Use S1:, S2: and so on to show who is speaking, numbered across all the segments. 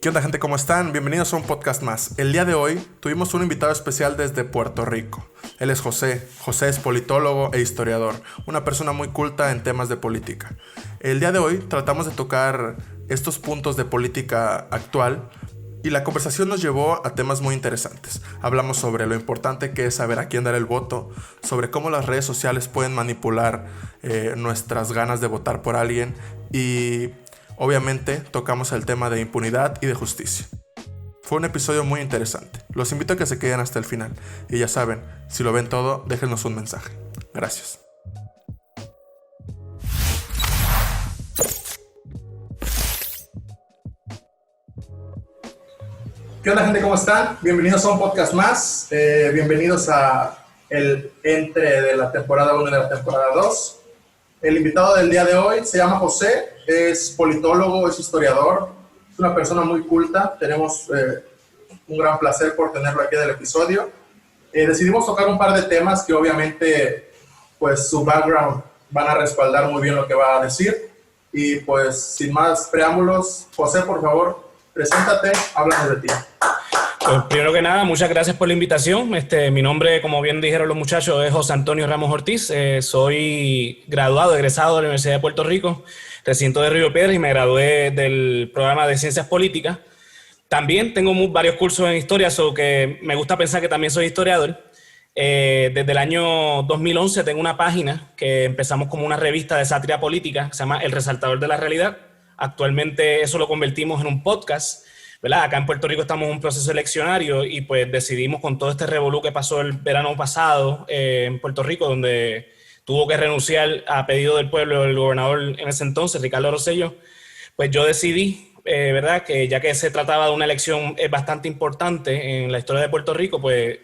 S1: ¿Qué onda, gente? ¿Cómo están? Bienvenidos a un podcast más. El día de hoy tuvimos un invitado especial desde Puerto Rico. Él es José. José es politólogo e historiador, una persona muy culta en temas de política. El día de hoy tratamos de tocar estos puntos de política actual y la conversación nos llevó a temas muy interesantes. Hablamos sobre lo importante que es saber a quién dar el voto, sobre cómo las redes sociales pueden manipular nuestras ganas de votar por alguien y obviamente tocamos el tema de impunidad y de justicia. Fue un episodio muy interesante. Los invito a que se queden hasta el final. Y ya saben, si lo ven todo, déjenos un mensaje. Gracias. ¿Qué onda, gente? ¿Cómo están? Bienvenidos a un podcast más. Bienvenidos a el entre de la temporada 1 y de la temporada 2. El invitado del día de hoy se llama José. Es politólogo, es historiador, es una persona muy culta. Tenemos un gran placer por tenerlo aquí en el episodio. Decidimos tocar un par de temas que obviamente pues su background van a respaldar muy bien lo que va a decir. Y pues sin más preámbulos, José, por favor, preséntate, háblanos de ti.
S2: Pues primero que nada, muchas gracias por la invitación. Mi nombre, como bien dijeron los muchachos, es José Antonio Ramos Ortiz. Soy graduado, egresado de la Universidad de Puerto Rico, recinto de Río Piedras, y me gradué del programa de Ciencias Políticas. También tengo varios cursos en historia, so que me gusta pensar que también soy historiador. Desde el año 2011 tengo una página que empezamos como una revista de sátira política, que se llama El Resaltador de la Realidad. Actualmente eso lo convertimos en un podcast, ¿verdad? Acá en Puerto Rico estamos en un proceso eleccionario y pues decidimos, con todo este revolú que pasó el verano pasado en Puerto Rico, donde tuvo que renunciar a pedido del pueblo el gobernador en ese entonces, Ricardo Rosselló, pues yo decidí, ¿verdad?, que ya que se trataba de una elección bastante importante en la historia de Puerto Rico, pues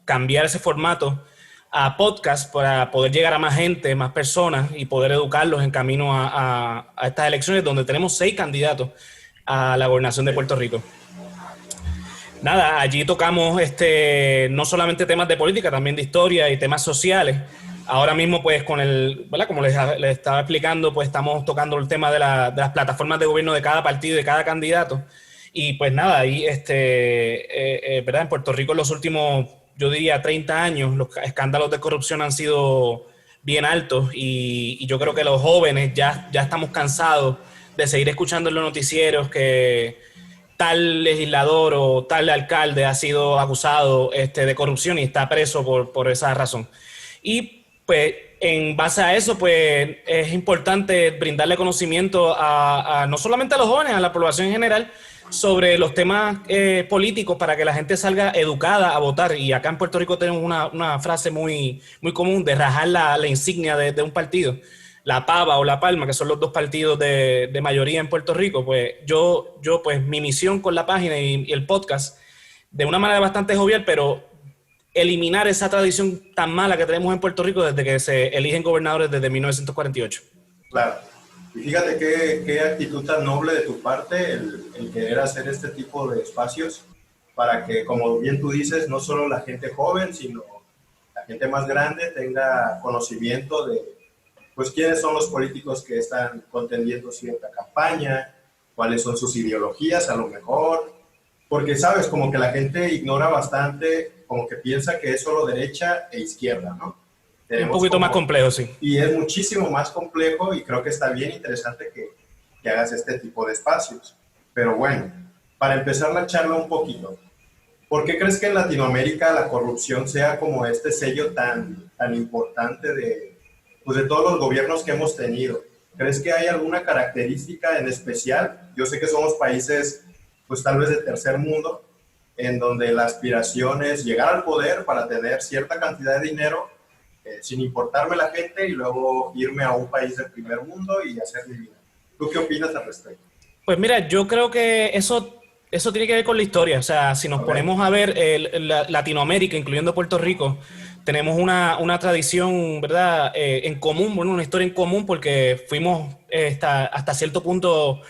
S2: cambiar ese formato a podcast para poder llegar a más gente, más personas y poder educarlos en camino a estas elecciones, donde tenemos 6 candidatos a la gobernación de Puerto Rico. Nada, allí tocamos no solamente temas de política, también de historia y temas sociales. Ahora mismo, pues, ¿verdad?, como les estaba explicando, pues estamos tocando el tema de las plataformas de gobierno de cada partido y de cada candidato. Y pues nada, ahí, ¿verdad?, en Puerto Rico en los últimos, yo diría, 30 años, los escándalos de corrupción han sido bien altos y yo creo que los jóvenes ya estamos cansados de seguir escuchando en los noticieros que tal legislador o tal alcalde ha sido acusado de corrupción y está preso por esa razón. Y pues en base a eso, pues es importante brindarle conocimiento a no solamente a los jóvenes, a la población en general, sobre los temas políticos para que la gente salga educada a votar. Y acá en Puerto Rico tenemos una frase muy, muy común de rajar la insignia de un partido. La pava o la palma, que son los 2 partidos de mayoría en Puerto Rico. Pues yo pues mi misión con la página y el podcast, de una manera bastante jovial, pero eliminar esa tradición tan mala que tenemos en Puerto Rico desde que se eligen gobernadores desde 1948.
S3: Claro. Y fíjate qué actitud tan noble de tu parte el querer hacer este tipo de espacios para que, como bien tú dices, no solo la gente joven, sino la gente más grande tenga conocimiento de, pues, quiénes son los políticos que están contendiendo cierta campaña, cuáles son sus ideologías a lo mejor, porque, sabes, como que la gente ignora bastante, como que piensa que es solo derecha e izquierda, ¿no?
S2: Un poquito más complejo, sí.
S3: Y es muchísimo más complejo y creo que está bien interesante que hagas este tipo de espacios. Pero bueno, para empezar la charla un poquito, ¿por qué crees que en Latinoamérica la corrupción sea como este sello tan importante de todos los gobiernos que hemos tenido? ¿Crees que hay alguna característica en especial? Yo sé que somos países, pues tal vez de tercer mundo, en donde la aspiración es llegar al poder para tener cierta cantidad de dinero, sin importarme la gente, y luego irme a un país del primer mundo y hacer mi vida. ¿Tú qué opinas al respecto?
S2: Pues mira, yo creo que eso tiene que ver con la historia. O sea, si nos ponemos a ver Latinoamérica, incluyendo Puerto Rico, tenemos una tradición, ¿verdad?, en común, bueno, una historia en común, porque fuimos hasta cierto punto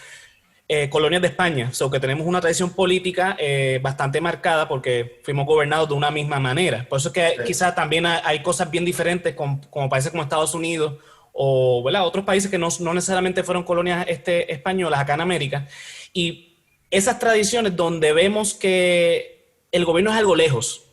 S2: colonias de España, so que tenemos una tradición política bastante marcada porque fuimos gobernados de una misma manera. Por eso es que quizás también hay cosas bien diferentes como países como Estados Unidos o, ¿verdad?, otros países que no necesariamente fueron colonias españolas acá en América. Y esas tradiciones donde vemos que el gobierno es algo lejos.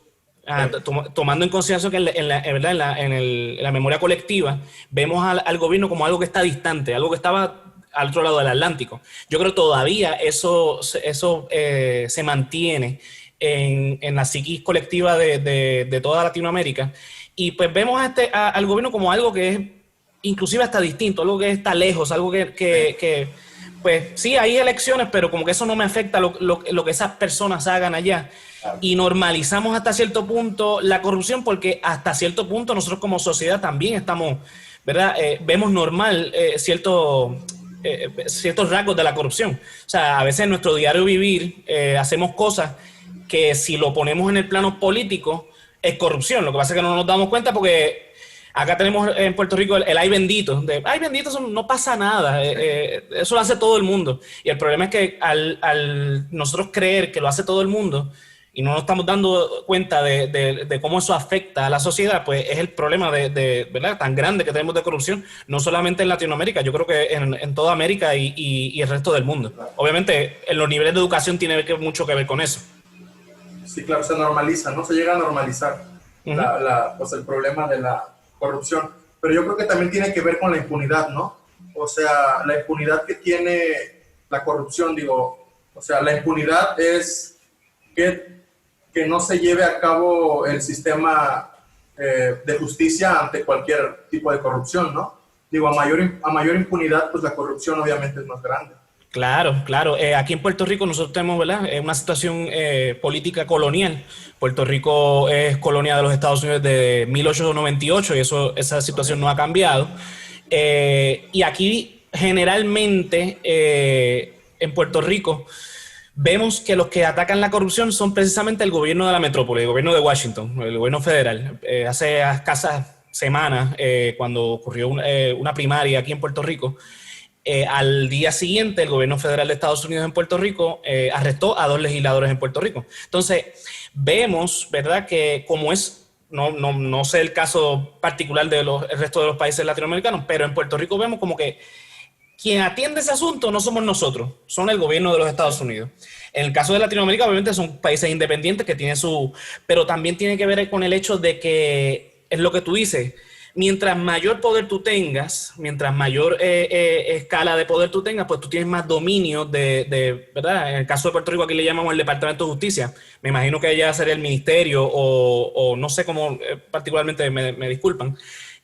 S2: Tomando en consideración que en la memoria colectiva vemos al gobierno como algo que está distante, algo que estaba al otro lado del Atlántico. Yo creo que todavía eso se mantiene en la psiquis colectiva de toda Latinoamérica, y pues vemos al gobierno como algo que es inclusive hasta distinto, algo que está lejos, algo que pues sí, hay elecciones, pero como que eso no me afecta lo que esas personas hagan allá. Y normalizamos hasta cierto punto la corrupción, porque hasta cierto punto nosotros como sociedad también estamos, ¿verdad? Vemos normal ciertos rasgos de la corrupción. O sea, a veces en nuestro diario vivir hacemos cosas que si lo ponemos en el plano político es corrupción. Lo que pasa es que no nos damos cuenta porque acá tenemos en Puerto Rico el ay bendito. Ay bendito, eso no pasa nada. Eso lo hace todo el mundo. Y el problema es que al nosotros creer que lo hace todo el mundo y no nos estamos dando cuenta de cómo eso afecta a la sociedad, pues es el problema ¿verdad? Tan grande que tenemos de corrupción, no solamente en Latinoamérica, yo creo que en toda América y el resto del mundo. Obviamente, en los niveles de educación tiene mucho que ver con eso.
S1: Sí, claro, se normaliza, ¿no? Se llega a normalizar pues el problema de la corrupción. Pero yo creo que también tiene que ver con la impunidad, ¿no? O sea, la impunidad que tiene la corrupción, digo, o sea, la impunidad es que no se lleve a cabo el sistema de justicia ante cualquier tipo de corrupción, ¿no? Digo, a mayor impunidad, pues la corrupción obviamente es más grande.
S2: Claro, claro. Aquí en Puerto Rico nosotros tenemos, ¿verdad?, una situación política colonial. Puerto Rico es colonia de los Estados Unidos de 1898 y esa situación no ha cambiado. Y aquí generalmente en Puerto Rico vemos que los que atacan la corrupción son precisamente el gobierno de la metrópoli, el gobierno de Washington, el gobierno federal. Hace escasas semanas, cuando ocurrió una primaria aquí en Puerto Rico, al día siguiente el gobierno federal de Estados Unidos en Puerto Rico arrestó a 2 legisladores en Puerto Rico. Entonces, vemos, ¿verdad?, que como es, no sé el caso particular del resto de los países latinoamericanos, pero en Puerto Rico vemos como que quien atiende ese asunto no somos nosotros, son el gobierno de los Estados Unidos. En el caso de Latinoamérica, obviamente son países independientes que tienen pero también tiene que ver con el hecho de que, es lo que tú dices, mientras mayor poder tú tengas, mientras mayor escala de poder tú tengas, pues tú tienes más dominio ¿verdad? En el caso de Puerto Rico aquí le llamamos el Departamento de Justicia. Me imagino que allá sería el ministerio o no sé cómo particularmente, me disculpan.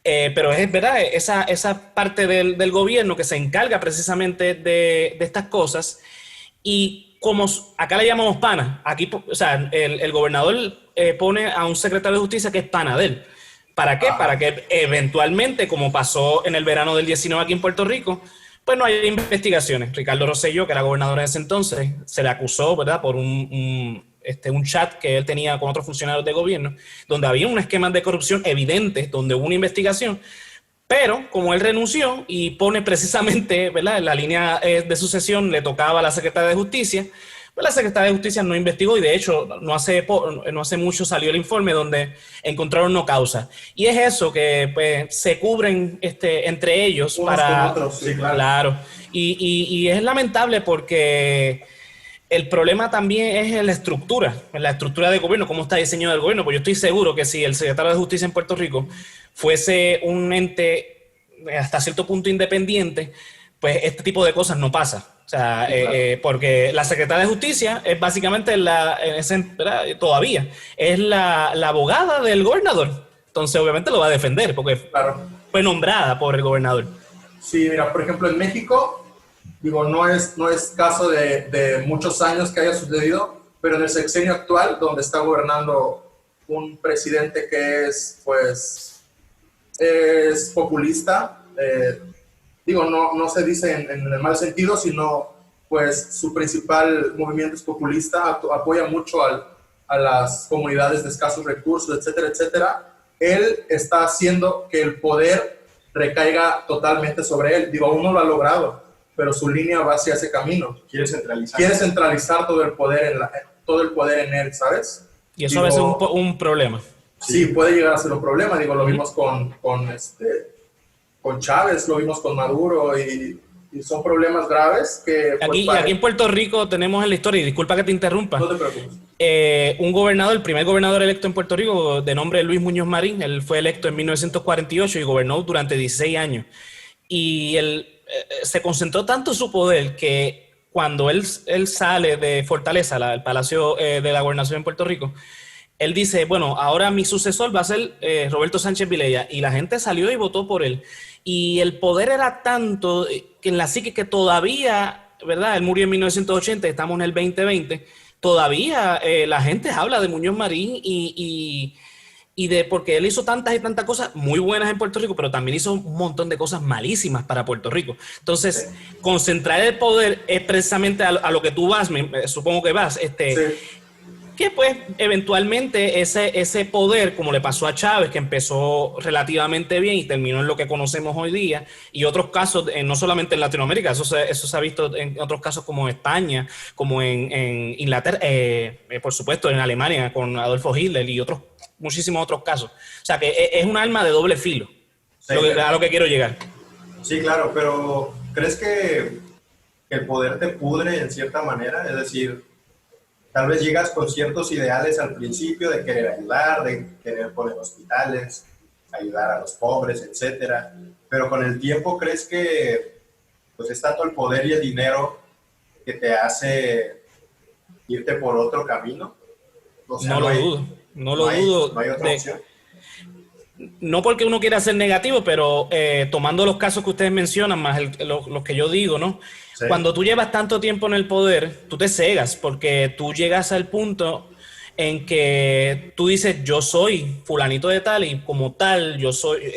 S2: Pero es verdad, esa parte del gobierno que se encarga precisamente de estas cosas, y como acá le llamamos pana, aquí, o sea, el gobernador pone a un secretario de justicia que es pana de él. ¿Para qué? Para que eventualmente, como pasó en el verano del 19 aquí en Puerto Rico, pues no hay investigaciones. Ricardo Rosselló, que era gobernador en ese entonces, se le acusó, ¿verdad?, por un chat que él tenía con otros funcionarios de gobierno, donde había un esquema de corrupción evidente, donde hubo una investigación, pero como él renunció y pone precisamente, ¿verdad?, en la línea de sucesión le tocaba a la secretaria de Justicia, pues la secretaria de Justicia no investigó y de hecho no hace mucho salió el informe donde encontraron no causa. Y es eso, que pues, se cubren entre ellos
S1: unos
S2: para...
S1: con otros, sí,
S2: claro. Y es lamentable porque el problema también es en la estructura de gobierno, cómo está diseñado el gobierno. Pues yo estoy seguro que si el secretario de Justicia en Puerto Rico fuese un ente hasta cierto punto independiente, pues este tipo de cosas no pasa. O sea, sí, claro. Porque la secretaria de Justicia es básicamente todavía es la abogada del gobernador. Entonces, obviamente lo va a defender porque
S1: claro,
S2: fue nombrada por el gobernador.
S1: Sí, mira, por ejemplo, en México, digo, no es caso de muchos años que haya sucedido, pero en el sexenio actual, donde está gobernando un presidente que es, pues, es populista, digo, no se dice en el mal sentido, sino pues su principal movimiento es populista, apoya mucho a las comunidades de escasos recursos, etcétera, etcétera. Él está haciendo que el poder recaiga totalmente sobre él. Digo, aún no lo ha logrado, pero su línea va hacia ese camino. Quiere centralizar todo el poder en él, ¿sabes?
S2: Y eso a veces es un problema.
S1: Sí, puede llegar a ser un problema. Digo, lo vimos con Chávez, lo vimos con Maduro y y son problemas graves que...
S2: Aquí, aquí en Puerto Rico tenemos en la historia, y disculpa que te interrumpa,
S1: No te preocupes.
S2: un gobernador, el primer gobernador electo en Puerto Rico, de nombre Luis Muñoz Marín. Él fue electo en 1948 y gobernó durante 16 años. Y él se concentró tanto su poder que cuando él sale de Fortaleza, el Palacio de la Gobernación en Puerto Rico, él dice, bueno, ahora mi sucesor va a ser Roberto Sánchez Vilella. Y la gente salió y votó por él. Y el poder era tanto que en la psique que todavía, ¿verdad? Él murió en 1980, estamos en el 2020, todavía la gente habla de Muñoz Marín y de porque él hizo tantas y tantas cosas muy buenas en Puerto Rico, pero también hizo un montón de cosas malísimas para Puerto Rico. Entonces, concentrar el poder es precisamente a lo que tú vas, supongo que vas,
S1: Sí.
S2: que pues eventualmente ese poder, como le pasó a Chávez, que empezó relativamente bien y terminó en lo que conocemos hoy día, y otros casos, no solamente en Latinoamérica, eso se ha visto en otros casos como en España, como en Inglaterra, por supuesto en Alemania con Adolfo Hitler y muchísimos otros casos. O sea que es un arma de doble filo,
S3: Sí,
S2: a lo que quiero llegar.
S3: Sí, claro, pero ¿crees que el poder te pudre en cierta manera? Es decir, tal vez llegas con ciertos ideales al principio de querer ayudar, de querer poner hospitales, ayudar a los pobres, etcétera. Pero con el tiempo, ¿crees que pues es tanto el poder y el dinero que te hace irte por otro camino? O sea,
S2: No lo dudo, no lo dudo.
S3: No hay otra opción.
S2: No porque uno quiera ser negativo, pero tomando los casos que ustedes mencionan, más los que yo digo, ¿no?
S3: Sí.
S2: Cuando tú llevas tanto tiempo en el poder, tú te cegas, porque tú llegas al punto en que tú dices, yo soy fulanito de tal, y como tal, yo soy,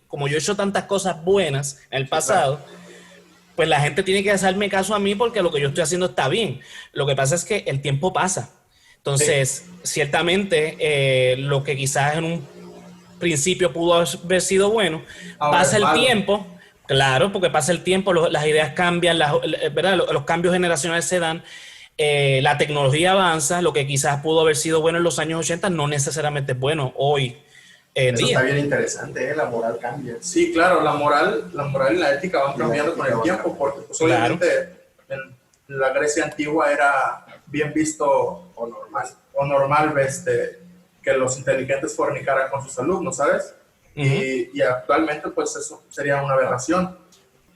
S2: como yo he hecho tantas cosas buenas en el pasado, pues la gente tiene que hacerme caso a mí porque lo que yo estoy haciendo está bien. Lo que pasa es que el tiempo pasa. Entonces, ciertamente, lo que quizás en un principio pudo haber sido bueno,
S1: Ahora
S2: pasa
S1: es
S2: el
S1: malo.
S2: tiempo, claro, porque pasa el tiempo, las ideas cambian, ¿verdad? Los cambios generacionales se dan, la tecnología avanza, lo que quizás pudo haber sido bueno en los años 80 no necesariamente es bueno hoy en
S3: Eso
S2: día.
S3: está bien interesante, ¿eh? La moral cambia.
S1: Sí, claro, la moral y la ética van
S3: Y la
S1: cambiando con
S3: ética
S1: el
S3: va
S1: tiempo,
S3: cambiando.
S1: porque pues,
S2: Claro.
S1: obviamente en la Grecia antigua era bien visto o normal que los inteligentes fornicaran con sus alumnos, ¿sabes? Y actualmente pues eso sería una aberración.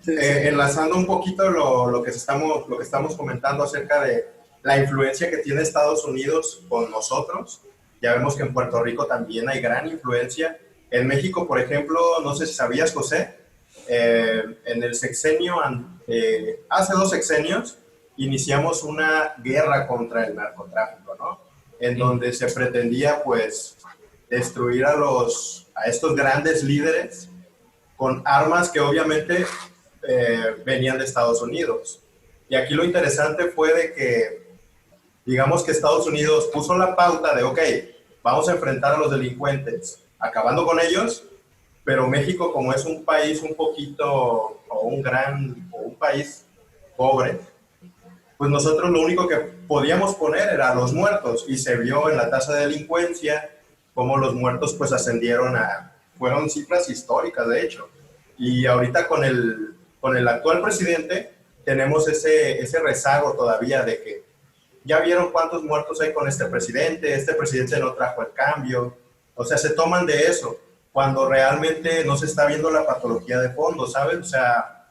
S3: Enlazando un poquito lo que estamos comentando acerca de la influencia que tiene Estados Unidos con nosotros, ya vemos que en Puerto Rico también hay gran influencia. En México, por ejemplo, no sé si sabías, José, en el sexenio, hace 2 sexenios, iniciamos una guerra contra el narcotráfico, ¿no? En donde se pretendía, pues, destruir a estos grandes líderes con armas que obviamente venían de Estados Unidos. Y aquí lo interesante fue de que, digamos que Estados Unidos puso la pauta de, ok, vamos a enfrentar a los delincuentes, acabando con ellos, pero México, como es un país un poquito, o un país pobre, pues nosotros lo único que podíamos poner era a los muertos, y se vio en la tasa de delincuencia cómo los muertos pues ascendieron fueron cifras históricas de hecho, y ahorita con el actual presidente tenemos ese rezago todavía de que ya vieron cuántos muertos hay con este presidente no trajo el cambio, o sea, se toman de eso, cuando realmente no se está viendo la patología de fondo, ¿sabes? O sea,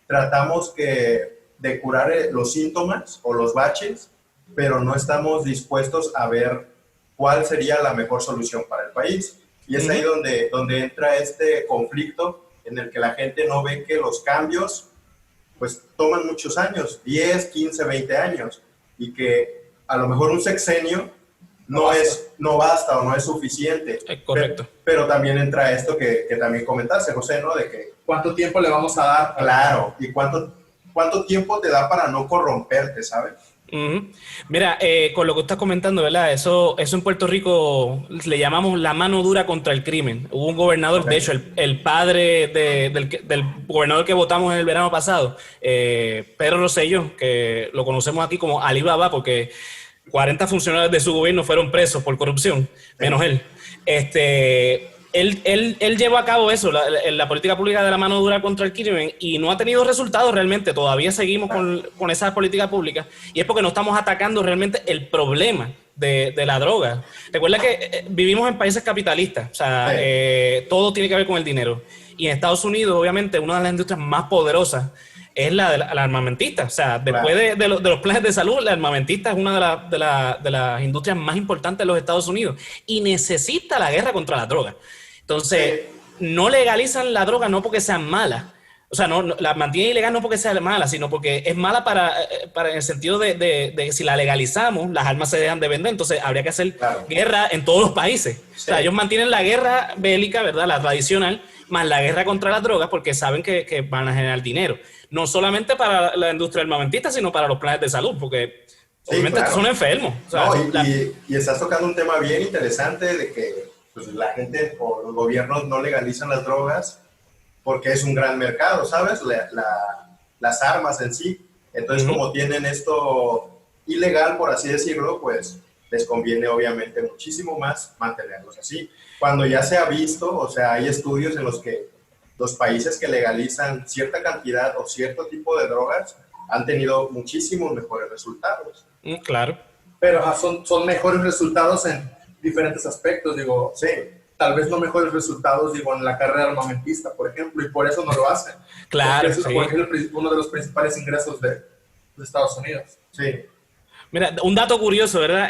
S3: tratamos de curar los síntomas o los baches, pero no estamos dispuestos a ver cuál sería la mejor solución para el país. Y es ahí donde entra este conflicto en el que la gente no ve que los cambios pues toman muchos años, 10, 15, 20 años, y que a lo mejor un sexenio no basta o no es suficiente.
S2: Correcto.
S3: Pero también entra esto que también comentaste, José, ¿no? De que
S1: ¿Cuánto tiempo le vamos a dar?
S3: claro, y cuánto tiempo te da para no corromperte, ¿sabes?
S2: Mira, con lo que estás comentando, ¿verdad? Eso en Puerto Rico le llamamos la mano dura contra el crimen. Hubo un gobernador, de hecho, el padre del gobernador que votamos en el verano pasado, Pedro Rosselló, que lo conocemos aquí como Alibaba, porque 40 funcionarios de su gobierno fueron presos por corrupción, menos él. él llevó a cabo eso, la política pública de la mano dura contra el crimen, y no ha tenido resultados realmente. Todavía seguimos con esa política pública, y es porque no estamos atacando realmente el problema de la droga. Recuerda que vivimos en países capitalistas, o sea, todo tiene que ver con el dinero. Y en Estados Unidos, obviamente, una de las industrias más poderosas es la armamentista. O sea, después de los planes de salud, la armamentista es una de las industrias más importantes de los Estados Unidos y necesita la guerra contra la droga. Entonces, no legalizan la droga no porque sean malas. O sea, no, la mantienen ilegal no porque sea mala, sino porque es mala para en el sentido de que si la legalizamos, las armas se dejan de vender. Entonces, habría que hacer guerra en todos los países. Sí. O sea, ellos mantienen la guerra bélica, ¿verdad? La tradicional, más la guerra contra las drogas porque saben que van a generar dinero. No solamente para la industria armamentista, sino para los planes de salud, porque obviamente son enfermos. O sea,
S3: no, y estás tocando un tema bien interesante de que pues, la gente o los gobiernos no legalizan las drogas porque es un gran mercado, ¿sabes? Las armas en sí. Entonces, como tienen esto ilegal, por así decirlo, pues les conviene obviamente muchísimo más mantenerlos así. Cuando ya se ha visto, o sea, hay estudios en los que los países que legalizan cierta cantidad o cierto tipo de drogas han tenido muchísimos mejores resultados.
S2: Claro.
S4: Pero son mejores resultados en diferentes aspectos, digo, sí. Tal vez no mejores resultados, digo, en la carrera armamentista, por ejemplo, y por eso no lo hacen.
S2: Claro,
S4: porque es uno de los principales ingresos de Estados Unidos.
S3: Sí.
S2: Mira, un dato curioso, ¿verdad?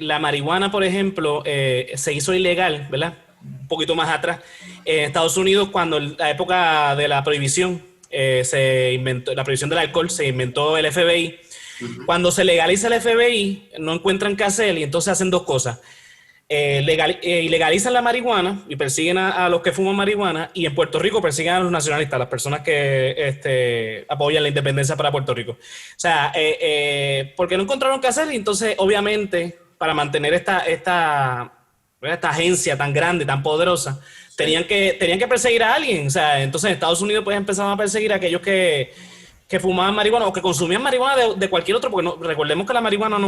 S2: La marihuana, por ejemplo, se hizo ilegal, ¿verdad? Un poquito más atrás. En Estados Unidos, cuando la época de la prohibición se inventó, la prohibición del alcohol, se inventó el FBI. Cuando se legaliza el FBI, no encuentran qué hacer y entonces hacen dos cosas. Ilegalizan la marihuana y persiguen a los que fuman marihuana, y en Puerto Rico persiguen a los nacionalistas, las personas que apoyan la independencia para Puerto Rico. O sea, porque no encontraron qué hacer, y entonces obviamente para mantener esta agencia tan grande, tan poderosa, tenían que perseguir a alguien. O sea, entonces en Estados Unidos pues empezaron a perseguir a aquellos que fumaban marihuana o que consumían marihuana de cualquier otro, porque recordemos que la marihuana no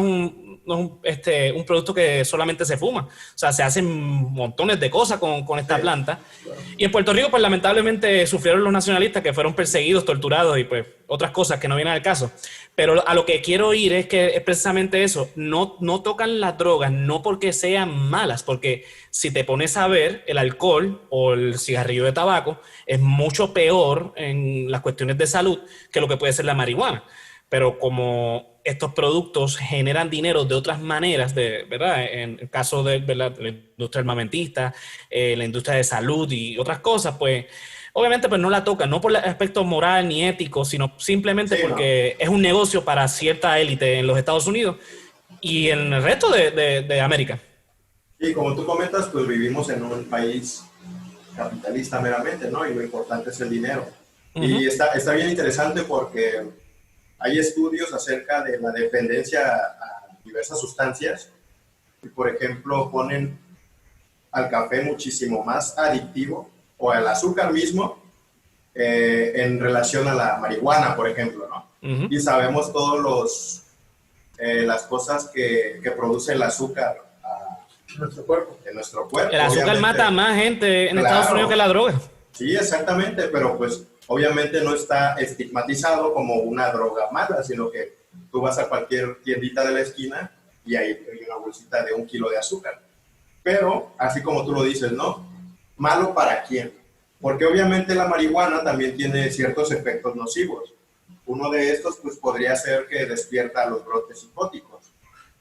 S2: es un producto que solamente se fuma. O sea, se hacen montones de cosas con esta planta. Claro. Y en Puerto Rico, pues lamentablemente sufrieron los nacionalistas, que fueron perseguidos, torturados y pues otras cosas que no vienen al caso. Pero a lo que quiero ir es que es precisamente eso. No tocan las drogas, no porque sean malas, porque si te pones a ver, el alcohol o el cigarrillo de tabaco es mucho peor en las cuestiones de salud que lo que puede ser la marihuana. Pero como estos productos generan dinero de otras maneras, ¿verdad? En el caso de la industria armamentista, la industria de salud y otras cosas, pues obviamente pues no la tocan, no por el aspecto moral ni ético, sino simplemente porque es un negocio para cierta élite en los Estados Unidos y en el resto de América.
S3: Y como tú comentas, pues vivimos en un país capitalista meramente, ¿no? Y lo importante es el dinero. Y está bien interesante porque hay estudios acerca de la dependencia a diversas sustancias y, por ejemplo, ponen al café muchísimo más adictivo o al azúcar mismo en relación a la marihuana, por ejemplo, ¿no? Y sabemos todos las cosas que produce el azúcar en nuestro cuerpo.
S2: El azúcar mata a más gente en Estados Unidos que la droga.
S3: Sí, exactamente, pero pues obviamente no está estigmatizado como una droga mala, sino que tú vas a cualquier tiendita de la esquina y hay una bolsita de 1 kilo de azúcar. Pero, así como tú lo dices, ¿no? ¿Malo para quién? Porque obviamente la marihuana también tiene ciertos efectos nocivos. Uno de estos, pues, podría ser que despierta los brotes psicóticos.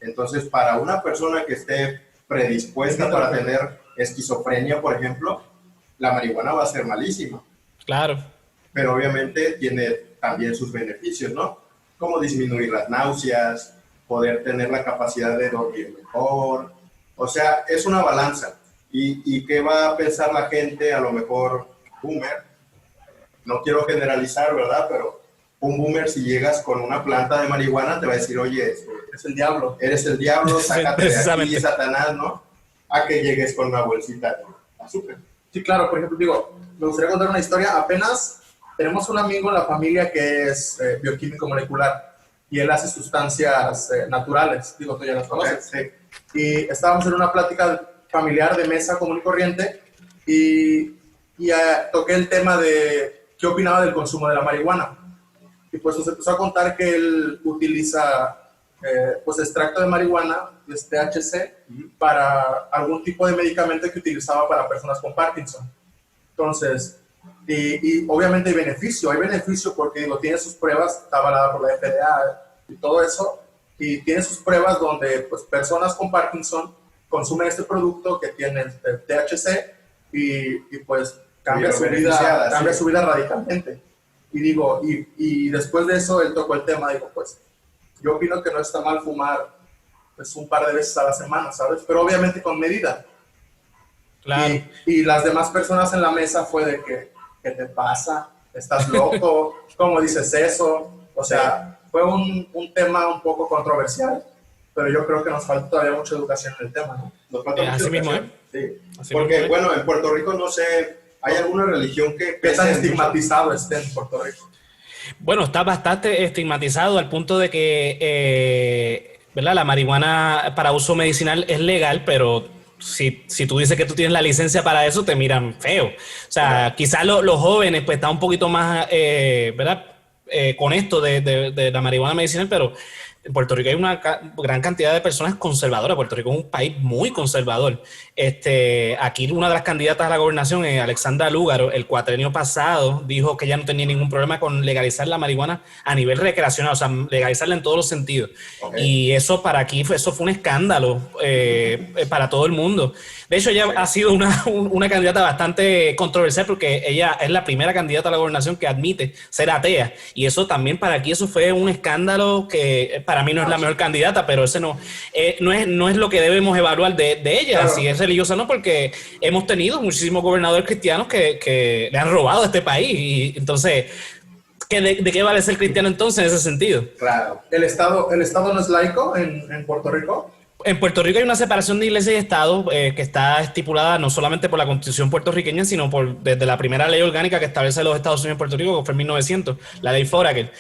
S3: Entonces, para una persona que esté predispuesta para tener esquizofrenia, por ejemplo, la marihuana va a ser malísima.
S2: Claro.
S3: Pero obviamente tiene también sus beneficios, ¿no? Como disminuir las náuseas, poder tener la capacidad de dormir mejor. O sea, es una balanza. ¿Y qué va a pensar la gente, a lo mejor boomer? No quiero generalizar, ¿verdad? Pero un boomer, si llegas con una planta de marihuana, te va a decir, oye,
S4: es el diablo.
S3: Eres el diablo, sácate de aquí, Satanás, ¿no? A que llegues con una bolsita de azúcar.
S4: Sí, claro. Por ejemplo, me gustaría contar una historia. Apenas tenemos un amigo en la familia que es bioquímico molecular y él hace sustancias naturales. Tú ya las conoces.
S3: Sí.
S4: Y estábamos en una plática familiar de mesa común y corriente y toqué el tema de qué opinaba del consumo de la marihuana. Y pues nos empezó a contar que él utiliza pues extracto de marihuana, THC, para algún tipo de medicamento que utilizaba para personas con Parkinson. Entonces, y obviamente hay beneficio porque digo, tiene sus pruebas, está avalada por la FDA y todo eso, y tiene sus pruebas donde pues personas con Parkinson consumen este producto que tiene el THC y pues cambia su vida radicalmente. Y digo, y después de eso él tocó el tema, digo, pues yo opino que no está mal fumar pues un par de veces a la semana, ¿sabes? Pero obviamente con medida.
S2: Claro.
S4: Y las demás personas en la mesa fue de que, ¿qué te pasa? ¿Estás loco? ¿Cómo dices eso? O sea, fue un tema un poco controversial, pero yo creo que nos falta todavía mucha educación en el tema, ¿no?
S3: Nos falta mucha
S2: así
S3: educación.
S2: mismo,
S3: Sí.
S2: Así
S3: Porque,
S2: mismo,
S3: bueno, en Puerto Rico no sé, ¿hay alguna religión que
S4: ¿Qué tan
S3: pese
S4: estigmatizado esté en Puerto Rico?
S2: Bueno, está bastante estigmatizado al punto de que, ¿verdad? La marihuana para uso medicinal es legal, pero si tú dices que tú tienes la licencia para eso, te miran feo. O sea, quizás los jóvenes pues están un poquito más, ¿verdad? Con esto de la marihuana medicinal, pero en Puerto Rico hay una gran cantidad de personas conservadoras. Puerto Rico es un país muy conservador. Aquí una de las candidatas a la gobernación, Alexandra Lúgaro, el cuatrenio pasado dijo que ella no tenía ningún problema con legalizar la marihuana a nivel recreacional, o sea, legalizarla en todos los sentidos.
S3: Okay.
S2: Y eso para aquí, eso fue un escándalo para todo el mundo. De hecho, ella ha sido una candidata bastante controversial porque ella es la primera candidata a la gobernación que admite ser atea. Y eso también para aquí, eso fue un escándalo que para mí no es la mejor candidata, pero ese no es lo que debemos evaluar de ella,
S4: Claro.
S2: si es religiosa o no, porque hemos tenido muchísimos gobernadores cristianos que le han robado a este país. Y entonces, ¿de qué vale ser cristiano entonces en ese sentido?
S3: Claro.
S4: ¿El Estado no es laico en Puerto Rico?
S2: En Puerto Rico hay una separación de iglesia y Estado que está estipulada no solamente por la Constitución puertorriqueña, sino desde la primera ley orgánica que establece los Estados Unidos en Puerto Rico, que fue en 1900, la ley Foraker.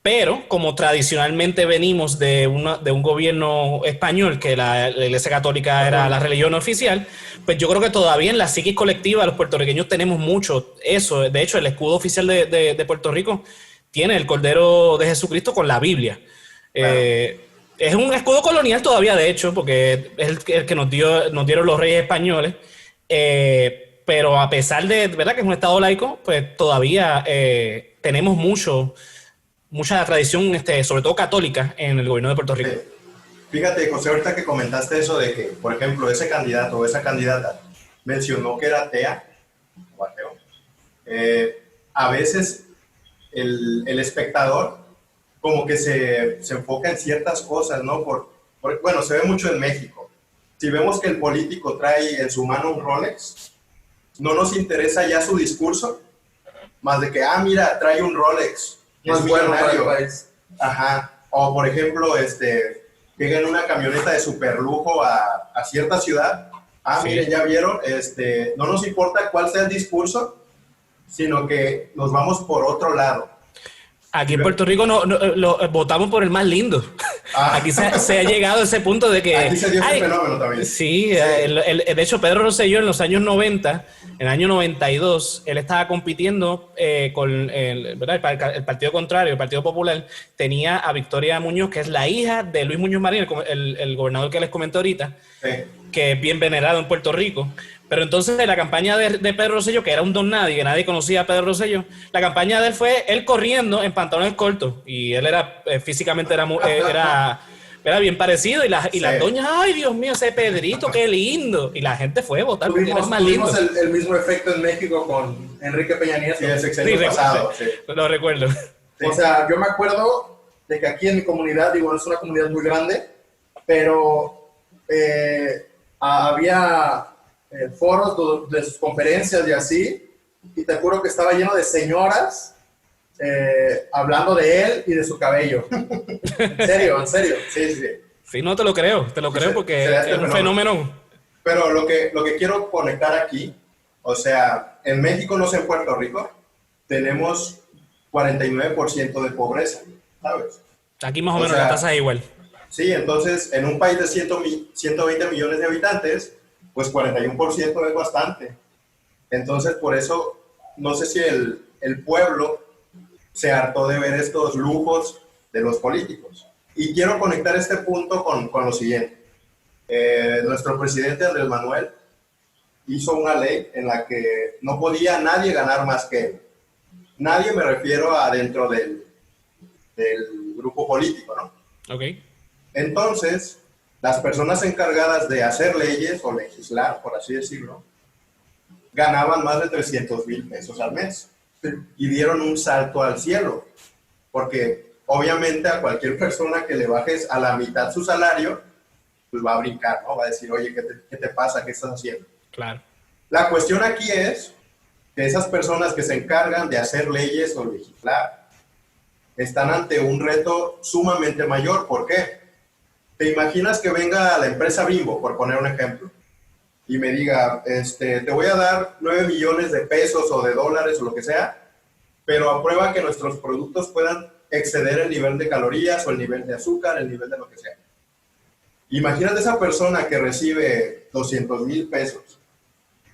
S2: Pero como tradicionalmente venimos de un gobierno español, que la Iglesia Católica era la religión oficial, pues yo creo que todavía en la psiquis colectiva los puertorriqueños tenemos mucho eso. De hecho, el escudo oficial de Puerto Rico tiene el Cordero de Jesucristo con la Biblia.
S3: Claro.
S2: Es un escudo colonial todavía, de hecho, porque es el que nos dieron los reyes españoles. Pero a pesar de, ¿verdad?, que es un estado laico, pues todavía tenemos mucha tradición, sobre todo católica, en el gobierno de Puerto Rico.
S3: Fíjate, José, ahorita que comentaste eso de que, por ejemplo, ese candidato o esa candidata mencionó que era atea o ateo, a veces el espectador como que se enfoca en ciertas cosas, ¿no? Bueno, se ve mucho en México. Si vemos que el político trae en su mano un Rolex, no nos interesa ya su discurso, más de que, mira, trae un Rolex.
S4: No es bueno para el país.
S3: Ajá. O, por ejemplo, llega en una camioneta de superlujo a cierta ciudad. Sí. Miren, ya vieron, no nos importa cuál sea el discurso, sino que nos vamos por otro lado.
S2: Aquí en Puerto Rico votamos por el más lindo. Aquí se ha llegado a ese punto de que...
S3: Aquí se dio ese fenómeno también.
S2: Sí, de hecho Pedro Rosselló en los años 90, en el año 92, él estaba compitiendo con el partido contrario, el Partido Popular. Tenía a Victoria Muñoz, que es la hija de Luis Muñoz Marín, el gobernador que les comenté ahorita, que es bien venerado en Puerto Rico. Pero entonces la campaña de Pedro Rosselló, que era un don nadie, que nadie conocía a Pedro Rosselló, la campaña de él fue él corriendo en pantalones cortos. Y él era físicamente era bien parecido. Y las doñas, ay Dios mío, ese Pedrito, qué lindo. Y la gente fue a votar porque era más lindo.
S4: Tuvimos el mismo efecto en México con Enrique Peña Nieto.
S3: Sí, el sexenio pasado. Sí.
S2: Lo recuerdo.
S4: Sí. O sea, yo me acuerdo de que aquí en mi comunidad, digo, no es una comunidad muy grande, pero había foros de sus conferencias y así, y te juro que estaba lleno de señoras hablando de él y de su cabello. En serio. Sí.
S2: Sí, no, te lo creo porque es un fenómeno.
S3: Pero lo que quiero conectar aquí, o sea, en México, no sé, en Puerto Rico, tenemos 49% de pobreza, ¿sabes?
S2: Aquí más o menos la tasa es igual.
S3: Sí, entonces, en un país de 120 millones de habitantes, pues 41% es bastante. Entonces, por eso, no sé si el pueblo se hartó de ver estos lujos de los políticos. Y quiero conectar este punto con lo siguiente. Nuestro presidente Andrés Manuel hizo una ley en la que no podía nadie ganar más que él. Nadie, me refiero a dentro del grupo político, ¿no?
S2: Ok.
S3: Entonces, las personas encargadas de hacer leyes o legislar, por así decirlo, ganaban más de 300,000 pesos al mes y dieron un salto al cielo, porque obviamente a cualquier persona que le bajes a la mitad su salario, pues va a brincar, ¿no? Va a decir, oye, ¿qué te pasa? ¿Qué estás haciendo?
S2: Claro.
S3: La cuestión aquí es que esas personas que se encargan de hacer leyes o legislar están ante un reto sumamente mayor. ¿Por qué? ¿Te imaginas que venga la empresa Bimbo, por poner un ejemplo, y me diga, te voy a dar 9 millones de pesos o de dólares o lo que sea, pero aprueba que nuestros productos puedan exceder el nivel de calorías o el nivel de azúcar, el nivel de lo que sea? Imagínate esa persona que recibe 200,000 pesos,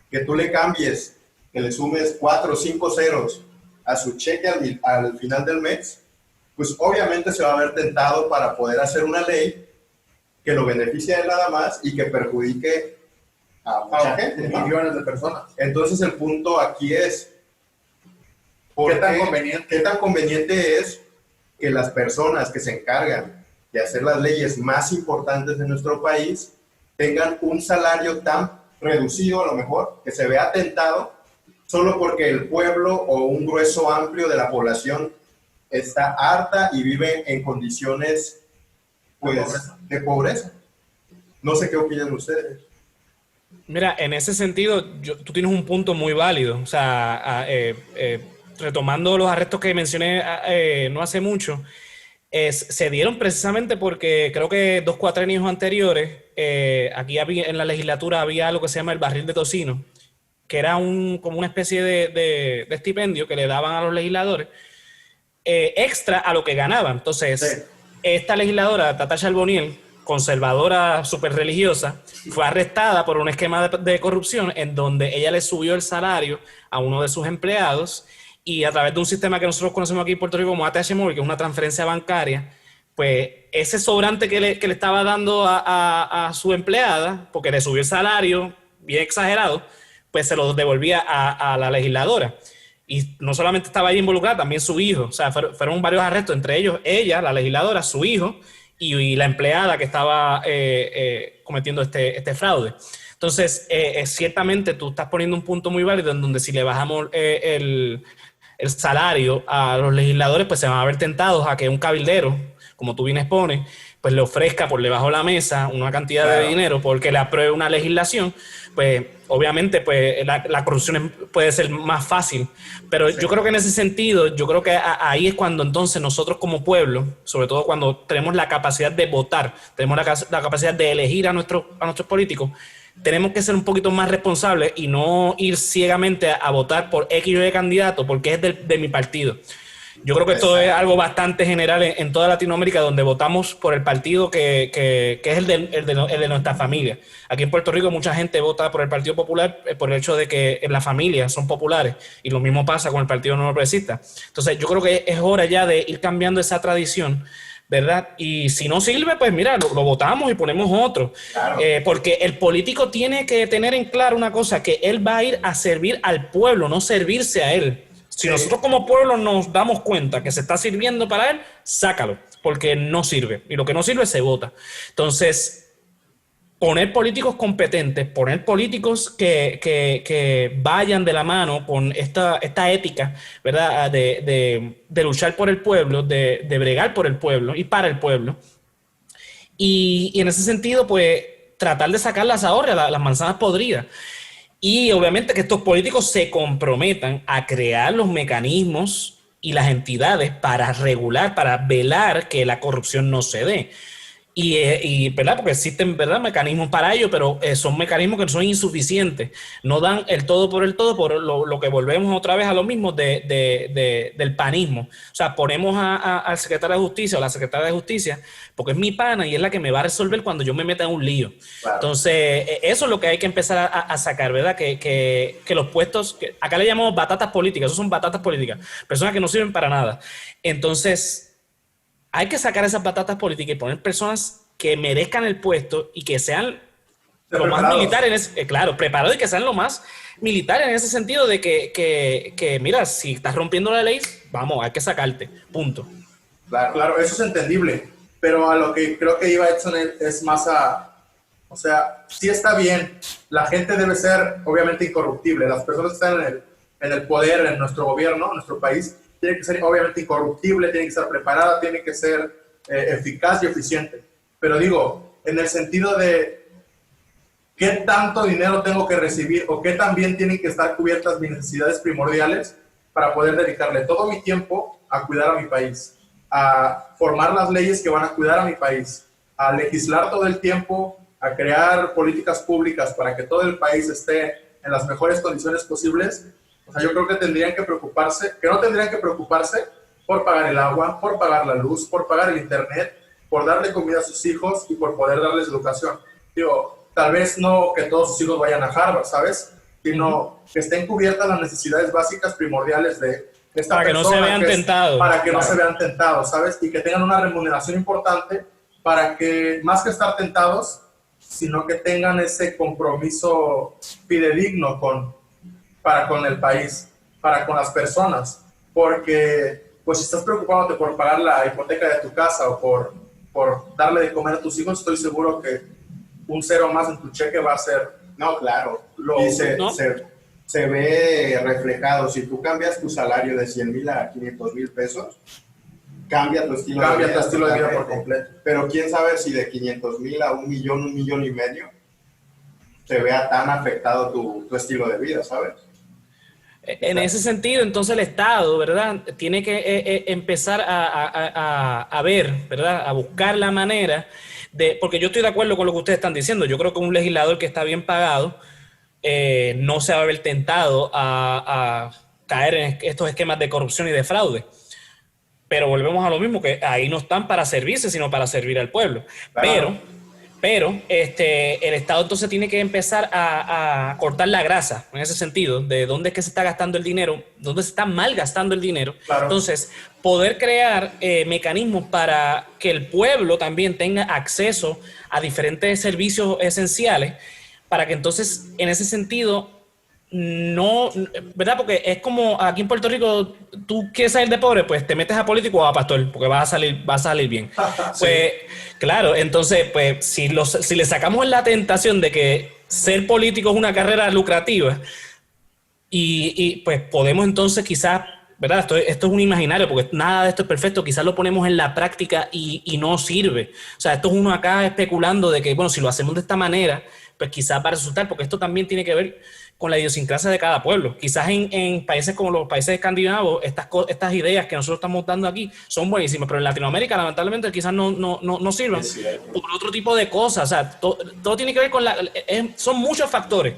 S3: que tú le cambies, que le sumes 4 o 5 ceros a su cheque al final del mes, pues obviamente se va a ver tentado para poder hacer una ley que lo beneficie a él nada más y que perjudique a mucha gente, ¿no?
S4: Millones de personas.
S3: Entonces el punto aquí es, ¿qué tan conveniente es que las personas que se encargan de hacer las leyes más importantes de nuestro país tengan un salario tan reducido, a lo mejor, que se vea atentado solo porque el pueblo o un grueso amplio de la población está harta y vive en condiciones, pues, de pobreza? No sé qué opinan ustedes.
S2: Mira, en ese sentido, tú tienes un punto muy válido. O sea, retomando los arrestos que mencioné no hace mucho, se dieron precisamente porque creo que 2 cuatrenios anteriores, aquí en la legislatura había algo que se llama el barril de tocino, que era como una especie de estipendio que le daban a los legisladores extra a lo que ganaban. Entonces, sí, esta legisladora, Tata Charboniel, conservadora súper religiosa, fue arrestada por un esquema de corrupción en donde ella le subió el salario a uno de sus empleados y a través de un sistema que nosotros conocemos aquí en Puerto Rico como ATH Móvil, que es una transferencia bancaria, pues ese sobrante que le estaba dando a su empleada, porque le subió el salario, bien exagerado, pues se lo devolvía a la legisladora. Y no solamente estaba ahí involucrada, también su hijo. O sea, fueron varios arrestos, entre ellos ella, la legisladora, su hijo y la empleada que estaba cometiendo este fraude. Entonces, ciertamente tú estás poniendo un punto muy válido en donde si le bajamos el salario a los legisladores, pues se van a ver tentados a que un cabildero, como tú bien expones, pues le ofrezca por debajo de la mesa una cantidad de dinero porque le apruebe una legislación. Pues obviamente pues la corrupción puede ser más fácil, pero yo creo que en ese sentido, yo creo que ahí es cuando entonces nosotros como pueblo, sobre todo cuando tenemos la capacidad de votar, tenemos la capacidad de elegir a nuestros políticos, tenemos que ser un poquito más responsables y no ir ciegamente a votar por X o Y candidato porque es de mi partido. Yo creo que esto es algo bastante general en toda Latinoamérica, donde votamos por el partido que es el de nuestra familia. Aquí en Puerto Rico mucha gente vota por el Partido Popular por el hecho de que en la familia son populares, y lo mismo pasa con el Partido Nuevo Progresista. Entonces yo creo que es hora ya de ir cambiando esa tradición, ¿verdad? Y si no sirve, pues mira, lo votamos y ponemos otro. Claro. Porque el político tiene que tener en claro una cosa, que él va a ir a servir al pueblo, no servirse a él. Si nosotros como pueblo nos damos cuenta que se está sirviendo para él, sácalo, porque no sirve. Y lo que no sirve se vota. Entonces, poner políticos competentes, poner políticos que vayan de la mano con esta ética, ¿verdad? De luchar por el pueblo, de bregar por el pueblo y para el pueblo. Y en ese sentido, pues, tratar de sacar las ahorras, las manzanas podridas. Y obviamente que estos políticos se comprometan a crear los mecanismos y las entidades para regular, para velar que la corrupción no se dé. ¿verdad? Porque existen, ¿verdad?, mecanismos para ello, pero son mecanismos que son insuficientes. No dan el todo, por lo que volvemos otra vez a lo mismo del panismo. O sea, ponemos al secretario de Justicia o la secretaria de Justicia porque es mi pana y es la que me va a resolver cuando yo me meta en un lío. Claro. Entonces, eso es lo que hay que empezar a sacar, ¿verdad? Que los puestos, acá le llamamos batatas políticas, esos son batatas políticas, personas que no sirven para nada. Entonces, hay que sacar esas batatas políticas y poner personas que merezcan el puesto y que sean lo más militares, claro, preparados y que sean lo más militares en ese sentido de que mira, si estás rompiendo la ley, vamos, hay que sacarte, punto.
S4: Claro, eso es entendible, pero a lo que creo que iba Edson es más o sea, sí está bien, la gente debe ser obviamente incorruptible, las personas que están en el poder, en nuestro gobierno, en nuestro país, tiene que ser obviamente incorruptible, tiene que ser preparada, tiene que ser eficaz y eficiente. Pero digo, en el sentido de qué tanto dinero tengo que recibir o qué también tienen que estar cubiertas mis necesidades primordiales para poder dedicarle todo mi tiempo a cuidar a mi país, a formar las leyes que van a cuidar a mi país, a legislar todo el tiempo, a crear políticas públicas para que todo el país esté en las mejores condiciones posibles. O sea, yo creo que tendrían que preocuparse, que no tendrían que preocuparse por pagar el agua, por pagar la luz, por pagar el internet, por darle comida a sus hijos y por poder darles educación. Digo, tal vez no que todos sus hijos vayan a Harvard, ¿sabes? Sino que estén cubiertas las necesidades básicas primordiales de esta
S2: para persona. Para que no se vean tentados.
S4: Para que no se vean tentados, ¿sabes? Y que tengan una remuneración importante para que, más que estar tentados, sino que tengan ese compromiso fidedigno para con el país, para con las personas, porque pues si estás preocupándote por pagar la hipoteca de tu casa o por darle de comer a tus hijos, estoy seguro que un cero más en tu cheque va a ser...
S3: No, claro, y se ve reflejado. Si tú cambias tu salario de 100,000 a 500,000 pesos, cambia tu estilo de vida por completo. Pero quién sabe si de 500,000 a 1,000,000, 1,500,000 se vea tan afectado tu estilo de vida, ¿sabes?
S2: En ese sentido, entonces el Estado, ¿verdad?, tiene que empezar a ver, ¿verdad?, a buscar la manera de, porque yo estoy de acuerdo con lo que ustedes están diciendo. Yo creo que un legislador que está bien pagado no se va a ver tentado a caer en estos esquemas de corrupción y de fraude. Pero volvemos a lo mismo, que ahí no están para servirse, sino para servir al pueblo. Claro. Pero el Estado entonces tiene que empezar a cortar la grasa, en ese sentido, de dónde es que se está gastando el dinero, dónde se está mal gastando el dinero. Claro. Entonces, poder crear mecanismos para que el pueblo también tenga acceso a diferentes servicios esenciales, para que entonces, en ese sentido, no, ¿verdad? Porque es como aquí en Puerto Rico, tú quieres salir de pobre, pues te metes a político o a pastor, porque vas a salir bien. Pues, claro, entonces, pues, si le sacamos la tentación de que ser político es una carrera lucrativa, y pues podemos entonces quizás, ¿verdad? Esto es un imaginario, porque nada de esto es perfecto, quizás lo ponemos en la práctica y no sirve. O sea, esto es uno acá especulando de que, bueno, si lo hacemos de esta manera, pues quizás va a resultar, porque esto también tiene que ver con la idiosincrasia de cada pueblo. Quizás en países como los países escandinavos, estas ideas que nosotros estamos dando aquí son buenísimas, pero en Latinoamérica lamentablemente quizás no sirvan por otro tipo de cosas. O sea, todo tiene que ver con son muchos factores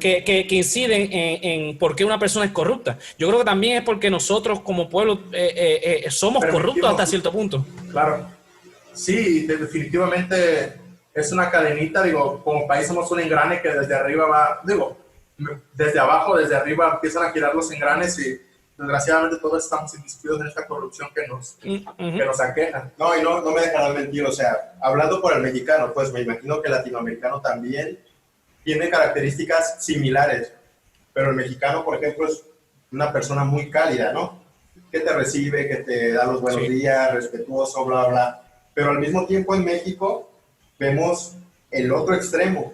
S2: que inciden en por qué una persona es corrupta. Yo creo que también es porque nosotros como pueblo somos corruptos hasta cierto punto.
S4: Claro. Sí, definitivamente es una cadenita. Digo, como país somos un engrane que desde arriba va, desde abajo, desde arriba empiezan a girar los engranes y desgraciadamente todos estamos inmiscuidos en esta corrupción que nos aqueja.
S3: No, y no me dejarán mentir, o sea, hablando por el mexicano, pues me imagino que el latinoamericano también tiene características similares, pero el mexicano, por ejemplo, es una persona muy cálida, ¿no? Que te recibe, que te da los buenos días, respetuoso, bla, bla. Pero al mismo tiempo en México vemos el otro extremo.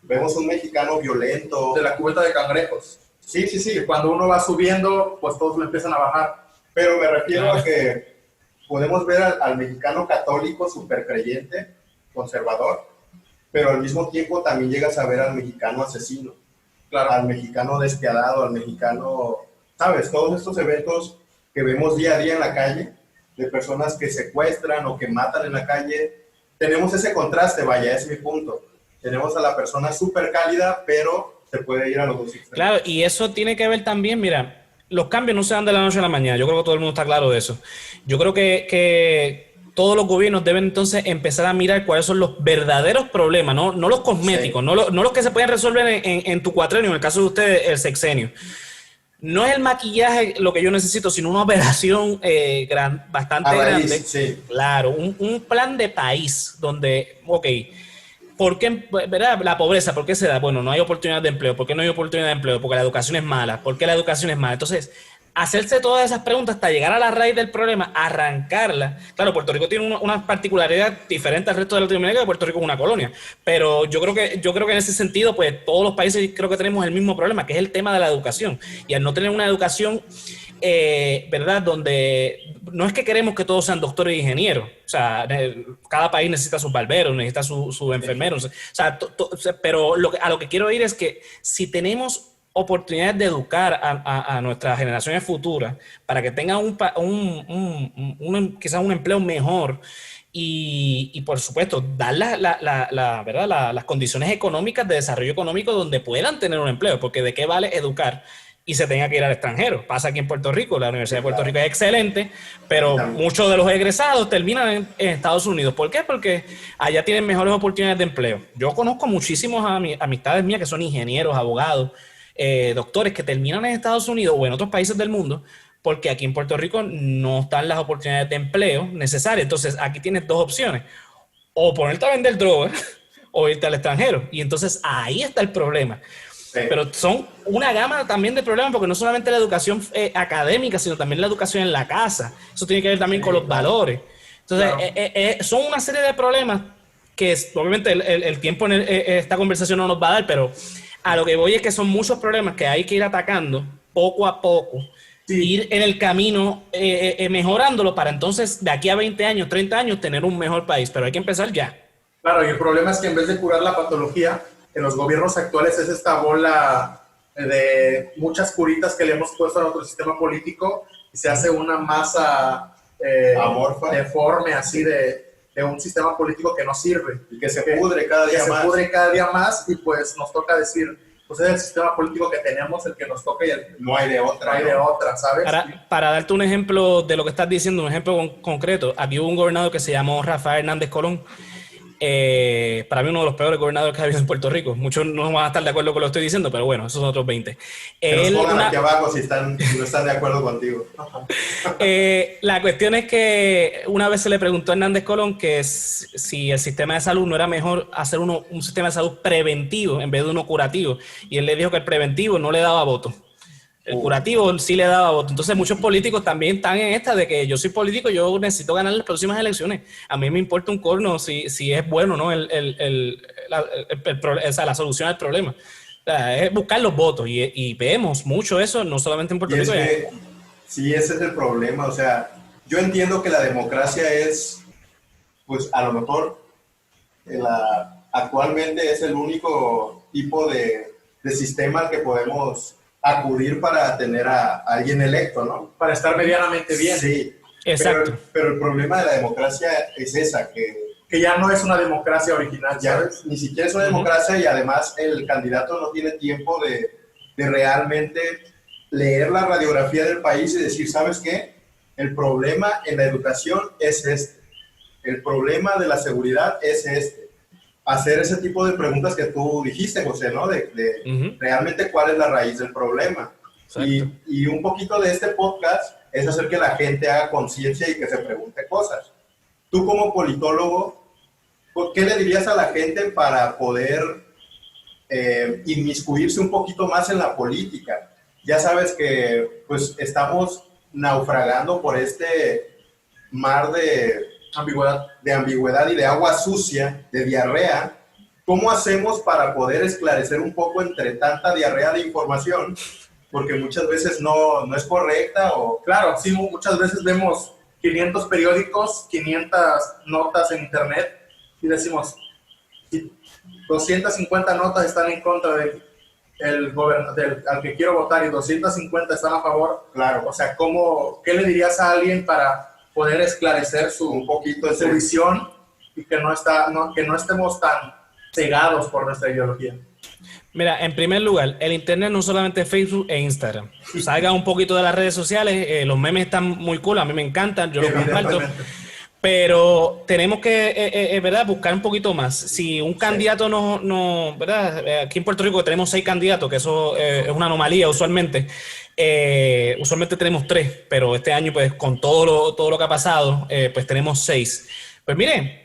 S3: Vemos un mexicano violento.
S4: De la cubeta de cangrejos.
S3: Sí.
S4: Que cuando uno va subiendo, pues todos lo empiezan a bajar.
S3: Pero me refiero a que podemos ver al mexicano católico, súper creyente, conservador, pero al mismo tiempo también llegas a ver al mexicano asesino, claro, al mexicano despiadado, al mexicano, ¿sabes? Todos estos eventos que vemos día a día en la calle, de personas que secuestran o que matan en la calle, tenemos ese contraste, vaya, ese es mi punto. Tenemos a la persona súper cálida, pero se puede ir a los dos extremos.
S2: Claro, y eso tiene que ver también, mira, los cambios no se dan de la noche a la mañana. Yo creo que todo el mundo está claro de eso. Yo creo que todos los gobiernos deben entonces empezar a mirar cuáles son los verdaderos problemas, no los cosméticos, sí. no los que se pueden resolver en tu cuatrenio, en el caso de ustedes, el sexenio. No es el maquillaje lo que yo necesito, sino una operación bastante grande. Sí. Claro, un plan de país donde, ok, ¿por qué, verdad? La pobreza, ¿por qué se da? Bueno, no hay oportunidad de empleo. ¿Por qué no hay oportunidad de empleo? Porque la educación es mala. ¿Por qué la educación es mala? Entonces, hacerse todas esas preguntas hasta llegar a la raíz del problema, arrancarla. Claro, Puerto Rico tiene una particularidad diferente al resto de Latinoamérica, que Puerto Rico es una colonia. Pero yo creo que en ese sentido, pues todos los países creo que tenemos el mismo problema, que es el tema de la educación. Y al no tener una educación, ¿verdad? Donde no es que queremos que todos sean doctores e ingenieros. O sea, cada país necesita sus barberos, necesita sus enfermeros. O sea, pero a lo que quiero ir es que si tenemos oportunidades de educar a nuestras generaciones futuras para que tengan quizás un empleo mejor y por supuesto dar ¿verdad? Las condiciones económicas de desarrollo económico donde puedan tener un empleo, porque de qué vale educar y se tenga que ir al extranjero. Pasa aquí en Puerto Rico, la Universidad de Puerto Rico es excelente, pero muchos de los egresados terminan en Estados Unidos. ¿Por qué? Porque allá tienen mejores oportunidades de empleo. Yo conozco muchísimos amistades mías que son ingenieros, abogados, doctores que terminan en Estados Unidos o en otros países del mundo porque aquí en Puerto Rico no están las oportunidades de empleo necesarias. Entonces aquí tienes dos opciones: o ponerte a vender drogas o irte al extranjero, y entonces ahí está el problema. Sí. Pero son una gama también de problemas, porque no solamente la educación académica, sino también la educación en la casa. Eso tiene que ver también con los valores. Entonces claro. Son una serie de problemas que obviamente el tiempo en esta conversación no nos va a dar, pero a lo que voy es que son muchos problemas que hay que ir atacando poco a poco, sí. Ir en el camino mejorándolo para entonces de aquí a 20 años, 30 años tener un mejor país, pero hay que empezar ya.
S4: Claro, y el problema es que en vez de curar la patología, en los gobiernos actuales es esta bola de muchas curitas que le hemos puesto a nuestro sistema político y se hace una masa amorfa, deforme así de un sistema político que no sirve
S3: y que se pudre cada día más.
S4: Se pudre cada día más y pues nos toca decir, pues es el sistema político que tenemos el que nos toca y
S3: no hay de otra.
S4: No hay de otra, ¿sabes?
S2: Para darte un ejemplo de lo que estás diciendo, un ejemplo concreto, aquí hubo un gobernador que se llamó Rafael Hernández Colón. Para mí uno de los peores gobernadores que ha habido en Puerto Rico. Muchos no van a estar de acuerdo con lo que estoy diciendo, pero bueno, esos son otros 20.
S3: Que nos pongan aquí abajo si no están de acuerdo contigo.
S2: La cuestión es que una vez se le preguntó a Hernández Colón que si el sistema de salud no era mejor hacer un sistema de salud preventivo en vez de uno curativo. Y él le dijo que el preventivo no le daba voto. El curativo sí le daba voto. Entonces muchos políticos también están en esta de que yo soy político, yo necesito ganar las próximas elecciones. A mí me importa un corno si es bueno, ¿no? La solución al problema. O sea, es buscar los votos y vemos mucho eso, no solamente en Puerto Rico.
S3: Sí, ese es el problema. O sea, yo entiendo que la democracia es, pues a lo mejor actualmente es el único tipo de sistema al que podemos acudir para tener a alguien electo, ¿no?
S4: Para estar medianamente bien.
S3: Sí,
S2: exacto.
S3: Pero el problema de la democracia es esa,
S4: que ya no es una democracia original, ¿sabes?
S3: Ni siquiera es una democracia y además el candidato no tiene tiempo de realmente leer la radiografía del país y decir, ¿sabes qué? El problema en la educación es este. El problema de la seguridad es este. Hacer ese tipo de preguntas que tú dijiste, José, ¿no? De realmente cuál es la raíz del problema. Y un poquito de este podcast es hacer que la gente haga conciencia y que se pregunte cosas. Tú como politólogo, ¿qué le dirías a la gente para poder inmiscuirse un poquito más en la política? Ya sabes que pues estamos naufragando por este mar de ambigüedad y de agua sucia, de diarrea. ¿Cómo hacemos para poder esclarecer un poco entre tanta diarrea de información? Porque muchas veces no es correcta o...
S4: Claro, sí, muchas veces vemos 500 periódicos, 500 notas en internet y decimos, 250 notas están en contra al que quiero votar y 250 están a favor.
S3: Claro.
S4: O sea, ¿qué le dirías a alguien para poder esclarecer un poquito de su visión y que que no estemos tan cegados por nuestra ideología?
S2: Mira, en primer lugar, el internet no solamente es Facebook e Instagram. Salga un poquito de las redes sociales, los memes están muy cool, a mí me encantan, yo los comparto. Pero tenemos que, ¿verdad?, buscar un poquito más. Si un candidato ¿verdad? Aquí en Puerto Rico tenemos 6 candidatos, que eso es una anomalía usualmente. Usualmente tenemos 3, pero este año, pues, con todo lo que ha pasado, pues tenemos 6. Pues miren,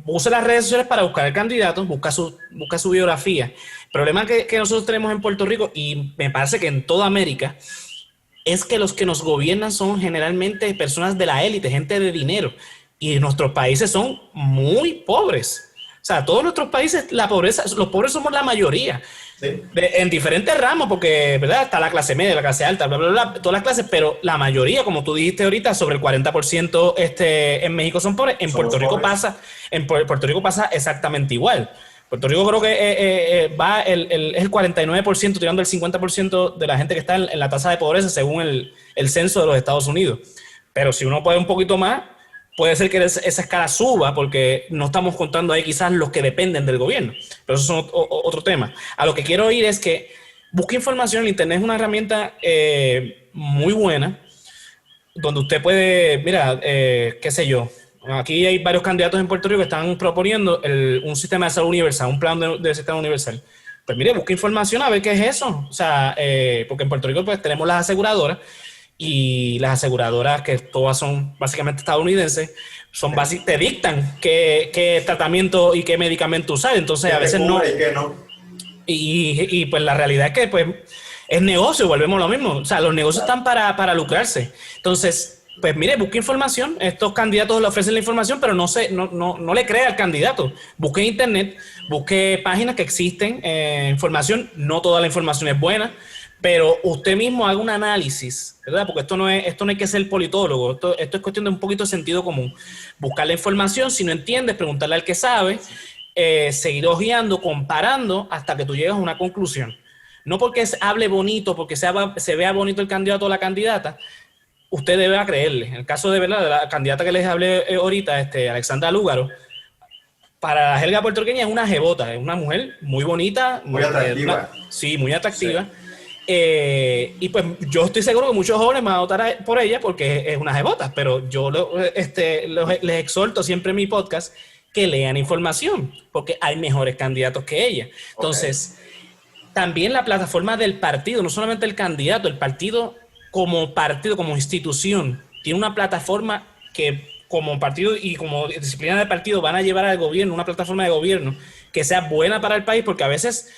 S2: use las redes sociales para buscar el candidato, busca su biografía. El problema que nosotros tenemos en Puerto Rico, y me parece que en toda América, es que los que nos gobiernan son generalmente personas de la élite, gente de dinero, y nuestros países son muy pobres. O sea, todos nuestros países, los pobres somos la mayoría, sí, en diferentes ramos, porque, ¿verdad?, está la clase media, la clase alta, bla, bla, bla, todas las clases, pero la mayoría, como tú dijiste ahorita, sobre el 40% en México son pobres. En Puerto Rico pasa exactamente igual. Puerto Rico creo que es el 49%, tirando el 50% de la gente que está en la tasa de pobreza según el censo de los Estados Unidos. Pero si uno puede un poquito más, puede ser que esa escala suba, porque no estamos contando ahí quizás los que dependen del gobierno. Pero eso es otro tema. A lo que quiero ir es que busque información. El internet es una herramienta muy buena, donde usted puede, mira, qué sé yo, aquí hay varios candidatos en Puerto Rico que están proponiendo un sistema de salud universal, un plan de sistema universal. Pues mire, busca información a ver qué es eso. O sea, porque en Puerto Rico pues tenemos las aseguradoras, y las aseguradoras, que todas son básicamente estadounidenses, te dictan qué tratamiento y qué medicamento usar. Entonces a veces no. Y pues la realidad es que pues es negocio, volvemos a lo mismo. O sea, los negocios están para lucrarse. Entonces, pues mire, busque información. Estos candidatos le ofrecen la información, pero no le crea al candidato. Busque en internet, busque páginas que existen, información. No toda la información es buena, pero usted mismo haga un análisis, ¿verdad? Porque esto no hay que ser politólogo. Esto es cuestión de un poquito de sentido común. Buscar la información, si no entiendes, preguntarle al que sabe, seguir hojeando, comparando, hasta que tú llegues a una conclusión. No porque hable bonito, porque se vea bonito el candidato o la candidata, usted debe creerle. En el caso de la candidata que les hablé ahorita, Alexandra Lúgaro, para la jerga puertorriqueña es una jebota, es una mujer muy bonita.
S3: Muy atractiva.
S2: Sí, muy atractiva. Sí. Y pues yo estoy seguro que muchos jóvenes van a votar por ella porque es una jebota, pero yo les exhorto siempre en mi podcast que lean información, porque hay mejores candidatos que ella. Entonces, también la plataforma del partido, no solamente el candidato, el partido, como institución, tiene una plataforma que como partido y como disciplina de partido van a llevar al gobierno, una plataforma de gobierno que sea buena para el país, porque a veces,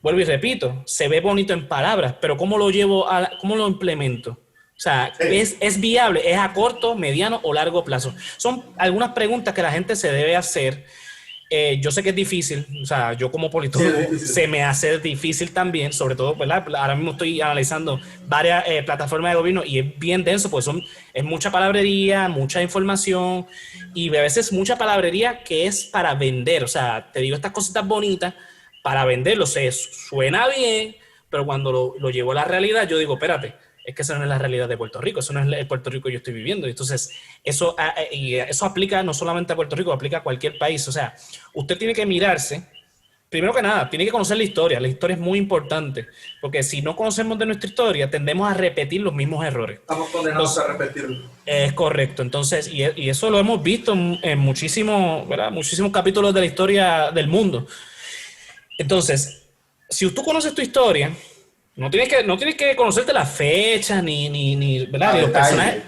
S2: vuelvo y repito, se ve bonito en palabras, pero ¿cómo lo implemento? O sea, ¿es viable? ¿Es a corto, mediano o largo plazo? Son algunas preguntas que la gente se debe hacer. Yo sé que es difícil, o sea, yo como politólogo se me hace difícil también, sobre todo, ¿verdad? Ahora mismo estoy analizando varias plataformas de gobierno y es bien denso, pues es mucha palabrería, mucha información y a veces mucha palabrería que es para vender. O sea, te digo estas cositas bonitas para venderlo, suena bien, pero cuando lo llevo a la realidad, yo digo, espérate, es que esa no es la realidad de Puerto Rico, eso no es el Puerto Rico que yo estoy viviendo. Entonces, eso aplica no solamente a Puerto Rico, aplica a cualquier país. O sea, usted tiene que mirarse, primero que nada, tiene que conocer la historia es muy importante, porque si no conocemos de nuestra historia, tendemos a repetir los mismos errores.
S4: Estamos condenados a repetirlo.
S2: Es correcto, entonces, y eso lo hemos visto en muchísimos capítulos de la historia del mundo. Entonces, si tú conoces tu historia, no tienes que conocerte las fechas ni ¿verdad? Ni los personajes.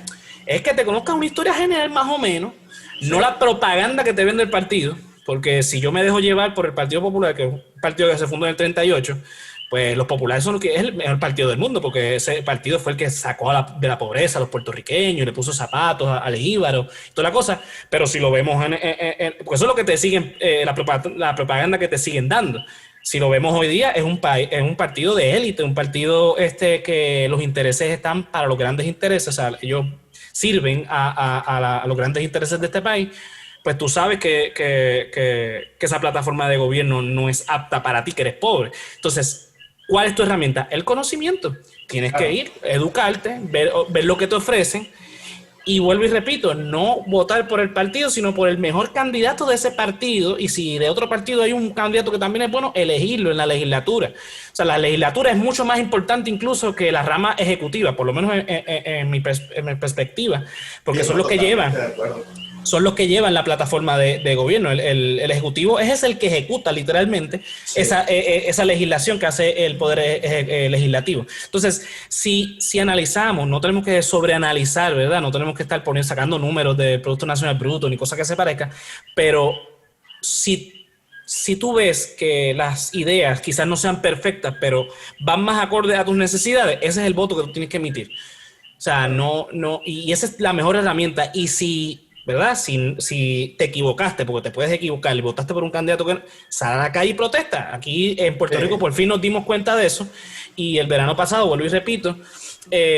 S2: Es que te conozcas una historia general más o menos, no la propaganda que te vende el partido, porque si yo me dejo llevar por el Partido Popular, que es un partido que se fundó en el 38, pues los populares son es el mejor partido del mundo, porque ese partido fue el que sacó de la pobreza a los puertorriqueños, le puso zapatos al jíbaro, toda la cosa. Pero si lo vemos, porque eso es lo que te siguen, la propaganda que te siguen dando. Si lo vemos hoy día, es un partido de élite, un partido que los intereses están para los grandes intereses, o sea, ellos sirven a los grandes intereses de este país. Pues tú sabes que esa plataforma de gobierno no es apta para ti, que eres pobre. Entonces, ¿cuál es tu herramienta? El conocimiento. Tienes que ir, educarte, ver lo que te ofrecen Y vuelvo y repito, no votar por el partido, sino por el mejor candidato de ese partido. Y si de otro partido hay un candidato que también es bueno, elegirlo en la legislatura. O sea, la legislatura es mucho más importante incluso que la rama ejecutiva, por lo menos en mi perspectiva, porque son los que llevan. Son los que llevan la plataforma de gobierno. El Ejecutivo es el que ejecuta literalmente esa legislación que hace el Poder Legislativo. Entonces, si analizamos, no tenemos que sobreanalizar, ¿verdad? No tenemos que estar sacando números del Producto Nacional Bruto ni cosa que se parezca, pero si tú ves que las ideas quizás no sean perfectas, pero van más acorde a tus necesidades, ese es el voto que tú tienes que emitir. O sea, y esa es la mejor herramienta. Y ¿verdad? Si te equivocaste, porque te puedes equivocar y votaste por un candidato que sale a la calle y protesta. Aquí en Puerto Rico por fin nos dimos cuenta de eso y el verano pasado, vuelvo y repito,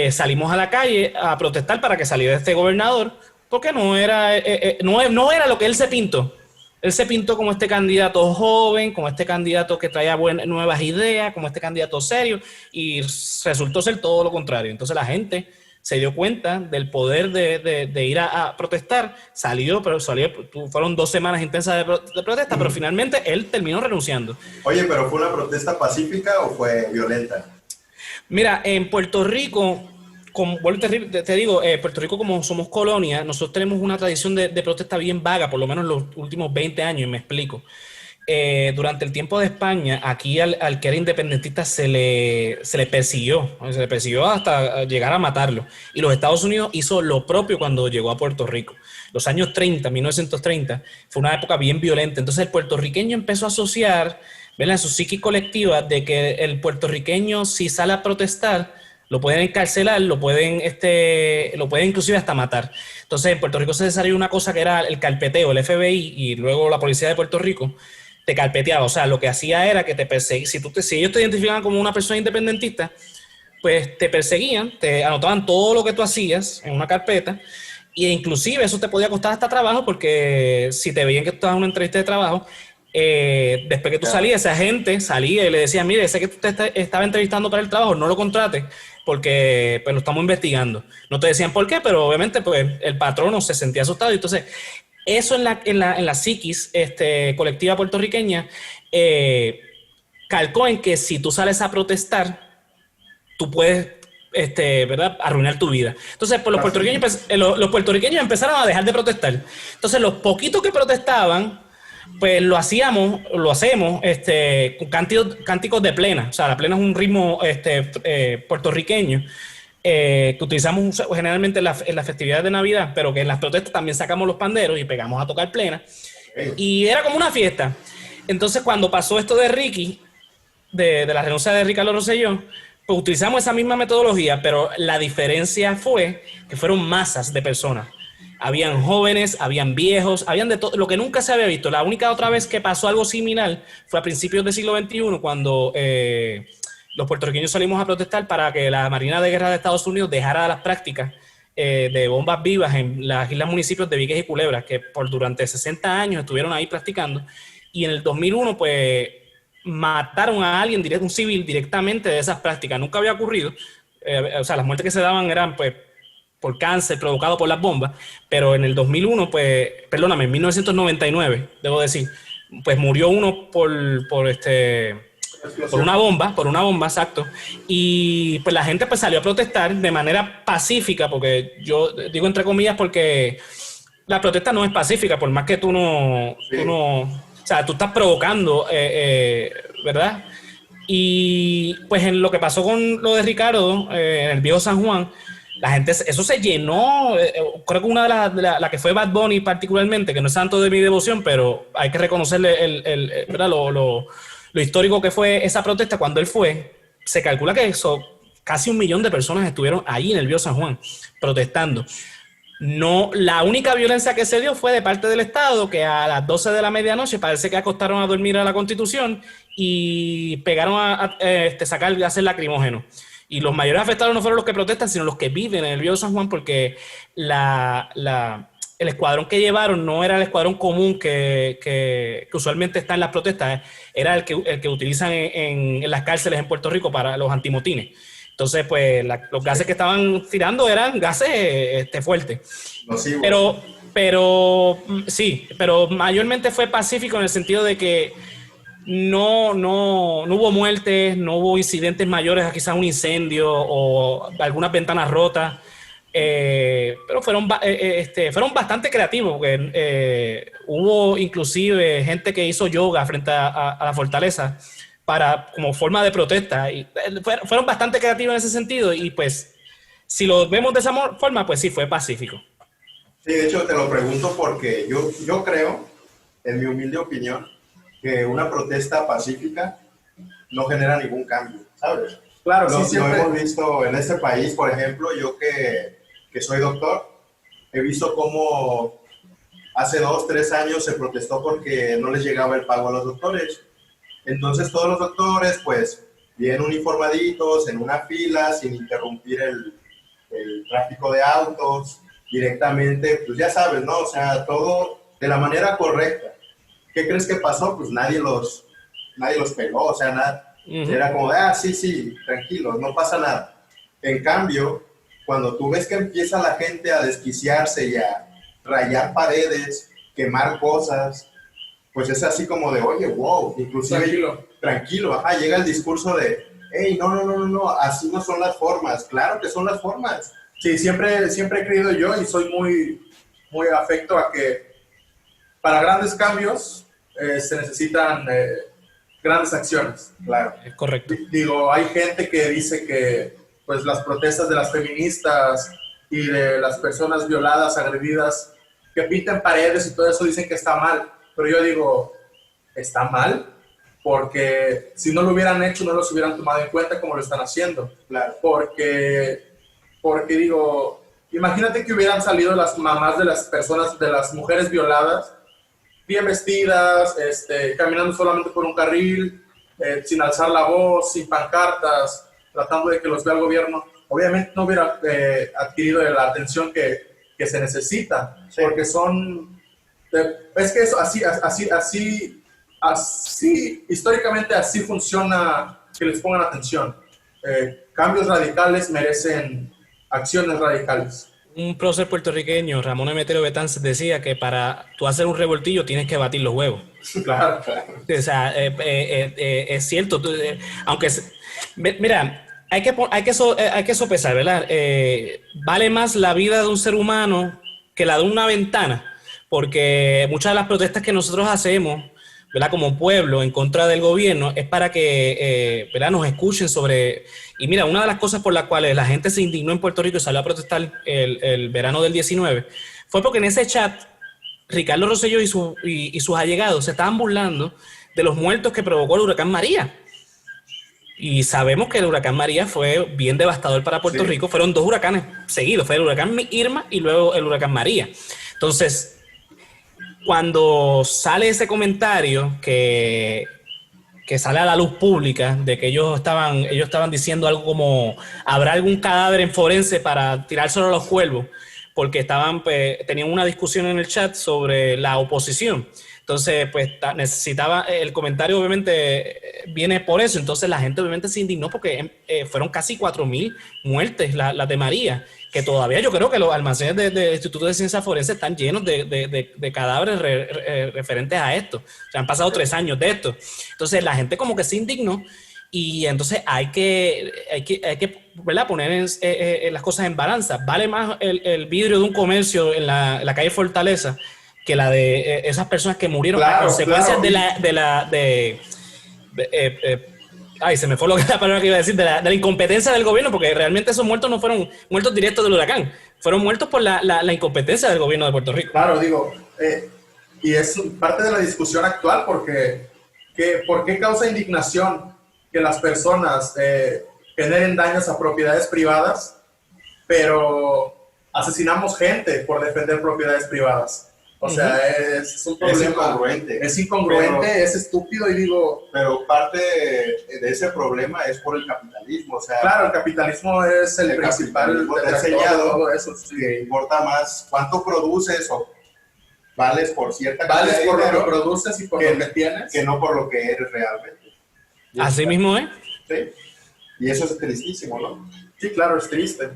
S2: salimos a la calle a protestar para que saliera este gobernador porque no era lo que él se pintó. Él se pintó como este candidato joven, como este candidato que traía nuevas ideas, como este candidato serio, y resultó ser todo lo contrario. Entonces la gente se dio cuenta del poder de ir a protestar, fueron 2 semanas intensas de protesta, pero finalmente él terminó renunciando.
S3: Oye, ¿pero fue una protesta pacífica o fue violenta?
S2: Mira, en Puerto Rico, te digo, Puerto Rico como somos colonia, nosotros tenemos una tradición de protesta bien vaga, por lo menos los últimos 20 años, y me explico. Durante el tiempo de España, aquí al que era independentista se le persiguió hasta llegar a matarlo. Y los Estados Unidos hizo lo propio cuando llegó a Puerto Rico. Los años 30, 1930, fue una época bien violenta. Entonces el puertorriqueño empezó a asociar, ¿verdad?, en su psique colectiva de que el puertorriqueño, si sale a protestar, lo pueden encarcelar, lo pueden inclusive hasta matar. Entonces en Puerto Rico se desarrolló una cosa que era el carpeteo, el FBI y luego la policía de Puerto Rico te carpeteaba. O sea, lo que hacía era que te perseguían. Si ellos te identificaban como una persona independentista, pues te perseguían, te anotaban todo lo que tú hacías en una carpeta, e inclusive eso te podía costar hasta trabajo, porque si te veían que tú estabas en una entrevista de trabajo, después que tú salías, esa gente salía y le decía: mire, sé que tú te estaba entrevistando para el trabajo, no lo contrates porque pues lo estamos investigando. No te decían por qué, pero obviamente pues el patrono se sentía asustado. Entonces eso en la psiquis colectiva puertorriqueña calcó en que si tú sales a protestar, tú puedes ¿verdad?, arruinar tu vida. Entonces pues los puertorriqueños empezaron a dejar de protestar. Entonces los poquitos que protestaban, pues lo hacemos con cánticos de plena. O sea, la plena es un ritmo puertorriqueño que utilizamos generalmente en las festividades de Navidad, pero que en las protestas también sacamos los panderos y pegamos a tocar plena. Y era como una fiesta. Entonces, cuando pasó esto de Ricky, de la renuncia de Ricardo Rosselló, pues utilizamos esa misma metodología, pero la diferencia fue que fueron masas de personas. Habían jóvenes, habían viejos, habían de todo, lo que nunca se había visto. La única otra vez que pasó algo similar fue a principios del siglo XXI, cuando los puertorriqueños salimos a protestar para que la Marina de Guerra de Estados Unidos dejara las prácticas de bombas vivas en las islas municipios de Vieques y Culebra, que durante 60 años estuvieron ahí practicando. Y en el 2001, pues, mataron a alguien, un civil, directamente de esas prácticas. Nunca había ocurrido. O sea, las muertes que se daban eran, pues, por cáncer provocado por las bombas, pero en el 2001, pues, perdóname, en 1999, debo decir, pues murió uno por una bomba, exacto. Y pues la gente pues salió a protestar de manera pacífica, porque yo digo entre comillas porque la protesta no es pacífica, por más que tú no, o sea, tú estás provocando, ¿verdad? Y pues en lo que pasó con lo de Ricardo, en el viejo San Juan, la gente, eso se llenó. Creo que una de la que fue Bad Bunny particularmente, que no es santo de mi devoción, pero hay que reconocerle ¿verdad?, lo histórico que fue esa protesta cuando él fue. Se calcula que casi 1 millón de personas estuvieron ahí en el viejo San Juan protestando. No, la única violencia que se dio fue de parte del Estado, que a las 12 de la medianoche parece que acostaron a dormir a la Constitución y pegaron a sacar gases lacrimógenos. Y los mayores afectados no fueron los que protestan, sino los que viven en el viejo San Juan, porque el escuadrón que llevaron no era el escuadrón común que usualmente está en las protestas, era el que utilizan en las cárceles en Puerto Rico para los antimotines. Entonces, pues los gases que estaban tirando eran gases fuertes.
S3: Nocivos.
S2: Pero mayormente fue pacífico en el sentido de que no hubo muertes, no hubo incidentes mayores, quizás un incendio o algunas ventanas rotas. Pero fueron bastante creativos, porque hubo inclusive gente que hizo yoga frente a la fortaleza como forma de protesta, y fueron bastante creativos en ese sentido, y pues si lo vemos de esa forma, pues sí, fue pacífico.
S3: Sí, de hecho te lo pregunto porque yo creo, en mi humilde opinión, que una protesta pacífica no genera ningún cambio, ¿sabes?
S4: Claro,
S3: Lo
S4: siempre...
S3: hemos visto en este país, por ejemplo, yo que soy doctor, he visto cómo hace 2, 3 años se protestó porque no les llegaba el pago a los doctores. Entonces todos los doctores, pues, bien uniformaditos, en una fila, sin interrumpir el tráfico de autos, directamente, pues ya sabes, ¿no? O sea, todo de la manera correcta. ¿Qué crees que pasó? Pues nadie los pegó, o sea, nada. Era como, sí, tranquilos, no pasa nada. En cambio, cuando tú ves que empieza la gente a desquiciarse y a rayar paredes, quemar cosas, pues es así como de, oye, wow, inclusive tranquilo, llega el discurso de, hey, no, así no son las formas. Claro que son las formas.
S4: Sí, siempre he creído yo, y soy muy afecto a que para grandes cambios se necesitan grandes acciones.
S3: Claro.
S2: Es correcto.
S4: Digo, hay gente que dice que pues las protestas de las feministas y de las personas violadas, agredidas, que pintan paredes y todo eso, dicen que está mal. Pero yo digo, está mal porque si no lo hubieran hecho, no los hubieran tomado en cuenta como lo están haciendo.
S3: Claro.
S4: Porque digo, imagínate que hubieran salido las mamás de las personas, de las mujeres violadas, bien vestidas, caminando solamente por un carril, sin alzar la voz, sin pancartas, tratando de que los vea el gobierno. Obviamente no hubiera adquirido la atención que se necesita, sí. Porque es que eso, así, históricamente así funciona, que les pongan atención. Cambios radicales merecen acciones radicales.
S2: Un prócer puertorriqueño, Ramón Emeterio Betances, decía que para tú hacer un revoltillo tienes que batir los huevos.
S4: Claro.
S2: O sea, es cierto. Aunque, mira, hay que sopesar, ¿verdad? Vale más la vida de un ser humano que la de una ventana, porque muchas de las protestas que nosotros hacemos, ¿verdad?, como pueblo en contra del gobierno, es para que ¿verdad?, nos escuchen sobre... Y mira, una de las cosas por las cuales la gente se indignó en Puerto Rico y salió a protestar el verano del 19 fue porque en ese chat Ricardo Rosselló y sus allegados se estaban burlando de los muertos que provocó el huracán María. Y sabemos que el huracán María fue bien devastador para Puerto Rico. Fueron 2 huracanes seguidos. Fue el huracán Irma y luego el huracán María. Entonces, cuando sale ese comentario que sale a la luz pública de que ellos estaban diciendo algo como habrá algún cadáver en forense para tirárselo a los cuervos, porque tenían una discusión en el chat sobre la oposición. Entonces, pues necesitaba, el comentario obviamente viene por eso. Entonces la gente obviamente se indignó porque fueron casi 4,000 muertes las de María, que todavía yo creo que los almacenes del Instituto de Ciencias Forenses están llenos de cadáveres referentes a esto. O sea, han pasado 3 años de esto. Entonces la gente como que se indignó, y entonces hay que ¿verdad?, poner las cosas en balanza. Vale más el vidrio de un comercio en la calle Fortaleza que la de esas personas que murieron a consecuencias ay, se me fue la palabra que iba a decir, de la incompetencia del gobierno, porque realmente esos muertos no fueron muertos directos del huracán, fueron muertos por la incompetencia del gobierno de Puerto Rico.
S4: Claro, digo, y es parte de la discusión actual, porque ¿por qué causa indignación que las personas generen daños a propiedades privadas, pero asesinamos gente por defender propiedades privadas? O sea, es un problema. Es incongruente, es estúpido, y digo...
S3: Pero parte de ese problema es por el capitalismo, o sea...
S4: Claro, el capitalismo es el principal
S3: detractor de
S4: todo eso. Sí.
S3: Que importa más cuánto produces o vales por cierta
S4: cantidad de dinero. Vales por lo que produces y por lo que tienes.
S3: Que no por lo que eres realmente.
S2: Así mismo es.
S3: Sí. Y eso es tristísimo, ¿no?
S4: Sí, claro, es triste.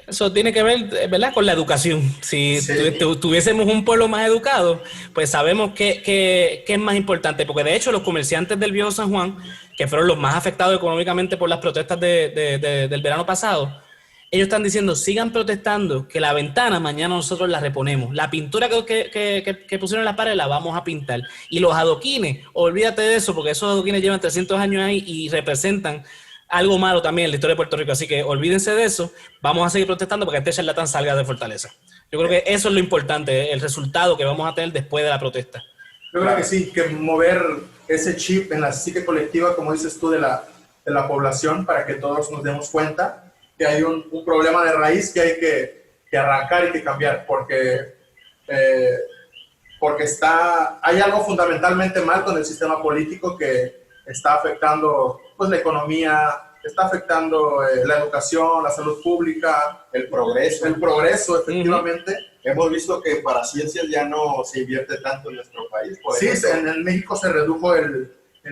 S2: Eso tiene que ver, ¿verdad?, con la educación. Si
S4: Sí.
S2: tuviésemos un pueblo más educado, pues sabemos qué es más importante. Porque de hecho los comerciantes del Viejo San Juan, que fueron los más afectados económicamente por las protestas del verano pasado, ellos están diciendo, sigan protestando, que la ventana mañana nosotros la reponemos. La pintura que pusieron en la pared la vamos a pintar. Y los adoquines, olvídate de eso, porque esos adoquines llevan 300 años ahí y representan algo malo también en la historia de Puerto Rico. Así que olvídense de eso, vamos a seguir protestando para que este charlatán salga de Fortaleza. Yo creo que eso es lo importante, el resultado que vamos a tener después de la protesta.
S4: Yo creo que sí, que mover ese chip en la psique colectiva, como dices tú, de la población, para que todos nos demos cuenta que hay un problema de raíz que hay que arrancar y que cambiar, porque hay algo fundamentalmente mal con el sistema político que está afectando pues, la economía, está afectando la educación, la salud pública,
S3: El progreso.
S4: efectivamente.
S3: Hemos visto que para ciencias ya no se invierte tanto en nuestro país. Por
S4: Sí,
S3: ejemplo,
S4: en México se redujo el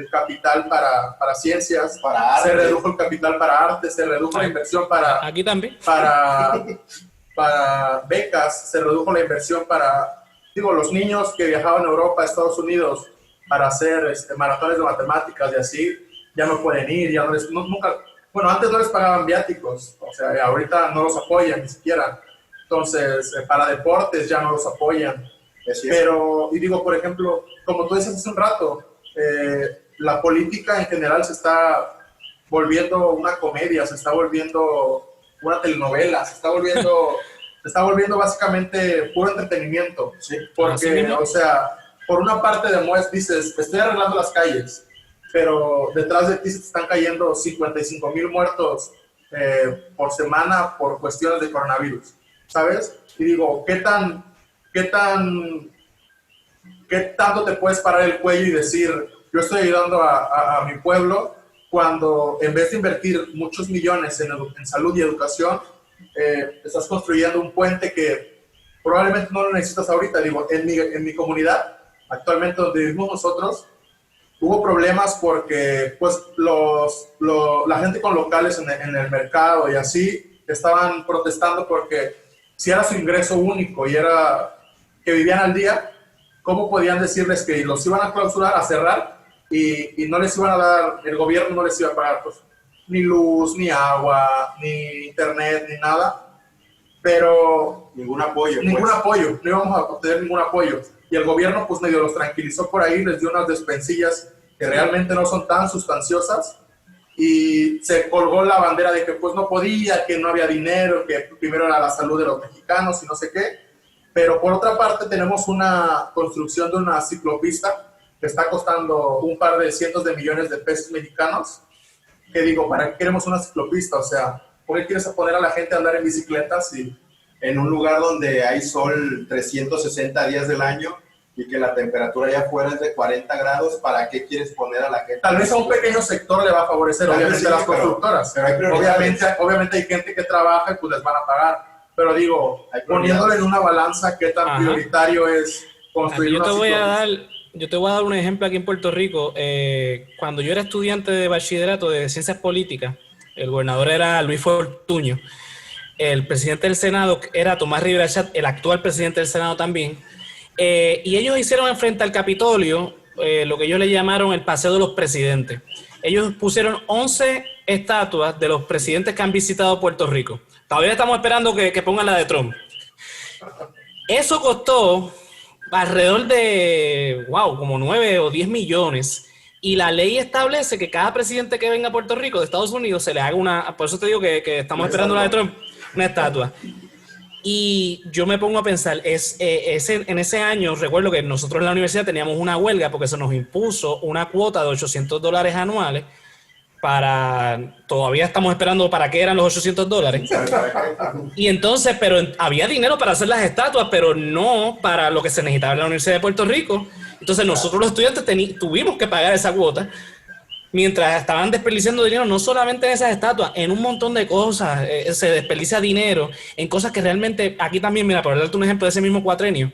S4: capital para ciencias,
S3: Para arte.
S4: se redujo el capital para arte, se redujo la inversión
S2: Aquí también.
S4: para becas, se redujo la inversión para, los niños que viajaban a Europa, a Estados Unidos, para hacer maratones de matemáticas y así, ya no pueden ir, ya no les, nunca, bueno, antes no les pagaban viáticos, o sea, ahorita no los apoyan ni siquiera, entonces, para deportes ya no los apoyan, pero, por ejemplo, como tú dices hace un rato, la política en general se está volviendo una comedia, se está volviendo una telenovela, se está volviendo básicamente puro entretenimiento, ¿sí? Porque, o sea, por una parte dices, estoy arreglando las calles, pero detrás de ti se te están cayendo 55,000 muertos por semana por cuestiones de coronavirus, ¿sabes? Y digo, ¿qué tanto te puedes parar el cuello y decir, yo estoy ayudando a mi pueblo, cuando en vez de invertir muchos millones en salud y educación, estás construyendo un puente que probablemente no lo necesitas ahorita? En mi comunidad, actualmente donde vivimos nosotros, hubo problemas porque pues, la gente con locales en el mercado y así estaban protestando porque si era su ingreso único y era que vivían al día, ¿cómo podían decirles que los iban a clausurar, a cerrar y no les iban a dar, el gobierno no les iba a pagar pues, ni luz, ni agua, ni internet, ni nada? Pero
S3: ningún apoyo,
S4: no íbamos a obtener ningún apoyo. Y el gobierno pues medio los tranquilizó por ahí, les dio unas despensillas que realmente no son tan sustanciosas y se colgó la bandera de que pues no podía, que no había dinero, que primero era la salud de los mexicanos y no sé qué. Pero por otra parte tenemos una construcción de una ciclopista que está costando un par de cientos de millones de pesos mexicanos, que ¿para qué queremos una ciclopista? O sea, ¿por qué quieres poner a la gente a andar en bicicletas
S3: en un lugar donde hay sol 360 días del año y que la temperatura allá afuera es de 40 grados? ¿Para qué quieres poner a la gente?
S4: Tal vez a un pequeño sector le va a favorecer, obviamente, sí, las constructoras.
S3: Pero
S4: obviamente hay gente que trabaja y pues les van a pagar. Pero poniéndole en una balanza qué tan prioritario es construir una ciclopista.
S2: Yo te voy a dar un ejemplo aquí en Puerto Rico. Cuando yo era estudiante de bachillerato de Ciencias Políticas, el gobernador era Luis Fortuño. El presidente del Senado era Tomás Rivera Chat, el actual presidente del Senado también. Y ellos hicieron frente al Capitolio lo que ellos le llamaron el Paseo de los Presidentes. Ellos pusieron 11 estatuas de los presidentes que han visitado Puerto Rico. Todavía estamos esperando que pongan la de Trump. Eso costó alrededor de, como 9 o 10 millones. Y la ley establece que cada presidente que venga a Puerto Rico de Estados Unidos se le haga una, por eso te digo que estamos esperando la de Trump, una estatua. Y yo me pongo a pensar, en ese año recuerdo que nosotros en la universidad teníamos una huelga porque se nos impuso una cuota de $800 anuales todavía estamos esperando para qué eran los $800. Y entonces, pero había dinero para hacer las estatuas, pero no para lo que se necesitaba en la Universidad de Puerto Rico. Entonces nosotros los estudiantes tuvimos que pagar esa cuota, mientras estaban desperdiciando dinero no solamente en esas estatuas, en un montón de cosas. Se desperdicia dinero en cosas que realmente, aquí también, mira, para darte un ejemplo de ese mismo cuatrenio,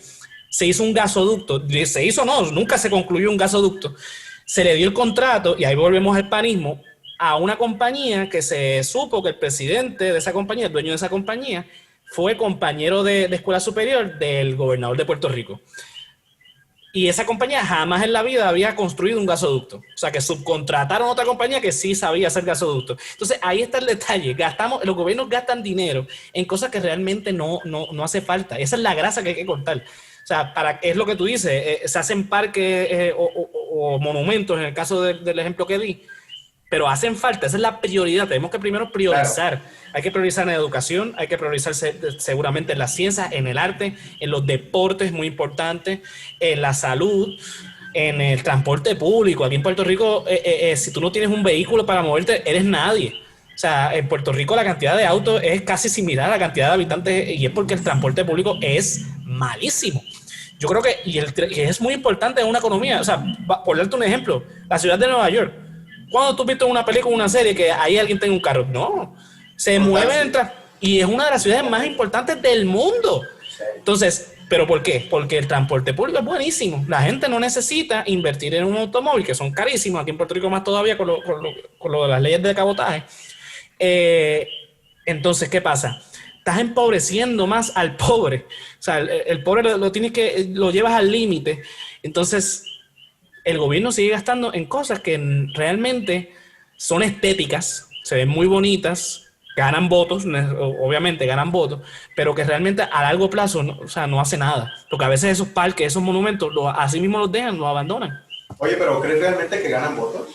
S2: se hizo un gasoducto, nunca se concluyó un gasoducto, se le dio el contrato, y ahí volvemos al panismo, a una compañía que se supo que el presidente de esa compañía, el dueño de esa compañía, fue compañero de escuela superior del gobernador de Puerto Rico. Y esa compañía jamás en la vida había construido un gasoducto. O sea, que subcontrataron a otra compañía que sí sabía hacer gasoducto. Entonces, ahí está el detalle. Los gobiernos gastan dinero en cosas que realmente no hace falta. Esa es la grasa que hay que cortar. O sea, es lo que tú dices. Se hacen parques o monumentos, en el caso del ejemplo que di, pero hacen falta. Esa es la prioridad. Tenemos que primero priorizar. Claro. Hay que priorizar en la educación, hay que priorizar seguramente en las ciencias, en el arte, en los deportes, muy importante, en la salud, en el transporte público. Aquí en Puerto Rico, si tú no tienes un vehículo para moverte, eres nadie. O sea, en Puerto Rico la cantidad de autos es casi similar a la cantidad de habitantes, y es porque el transporte público es malísimo. Yo creo que es muy importante en una economía. O sea, por darte un ejemplo, la ciudad de Nueva York. ¿Cuándo tú has visto en una película, una serie, que ahí alguien tenga un carro? No. Se mueven y es una de las ciudades más importantes del mundo. Entonces, ¿pero por qué? Porque el transporte público es buenísimo. La gente no necesita invertir en un automóvil, que son carísimos. Aquí en Puerto Rico más todavía con lo de las leyes de cabotaje. Entonces, ¿qué pasa? Estás empobreciendo más al pobre. O sea, el pobre lo llevas al límite. Entonces, el gobierno sigue gastando en cosas que realmente son estéticas, se ven muy bonitas, ganan votos, obviamente ganan votos, pero que realmente a largo plazo no hace nada. Porque a veces esos parques, esos monumentos, así mismo los dejan, los abandonan.
S3: Oye, pero ¿crees realmente que ganan votos?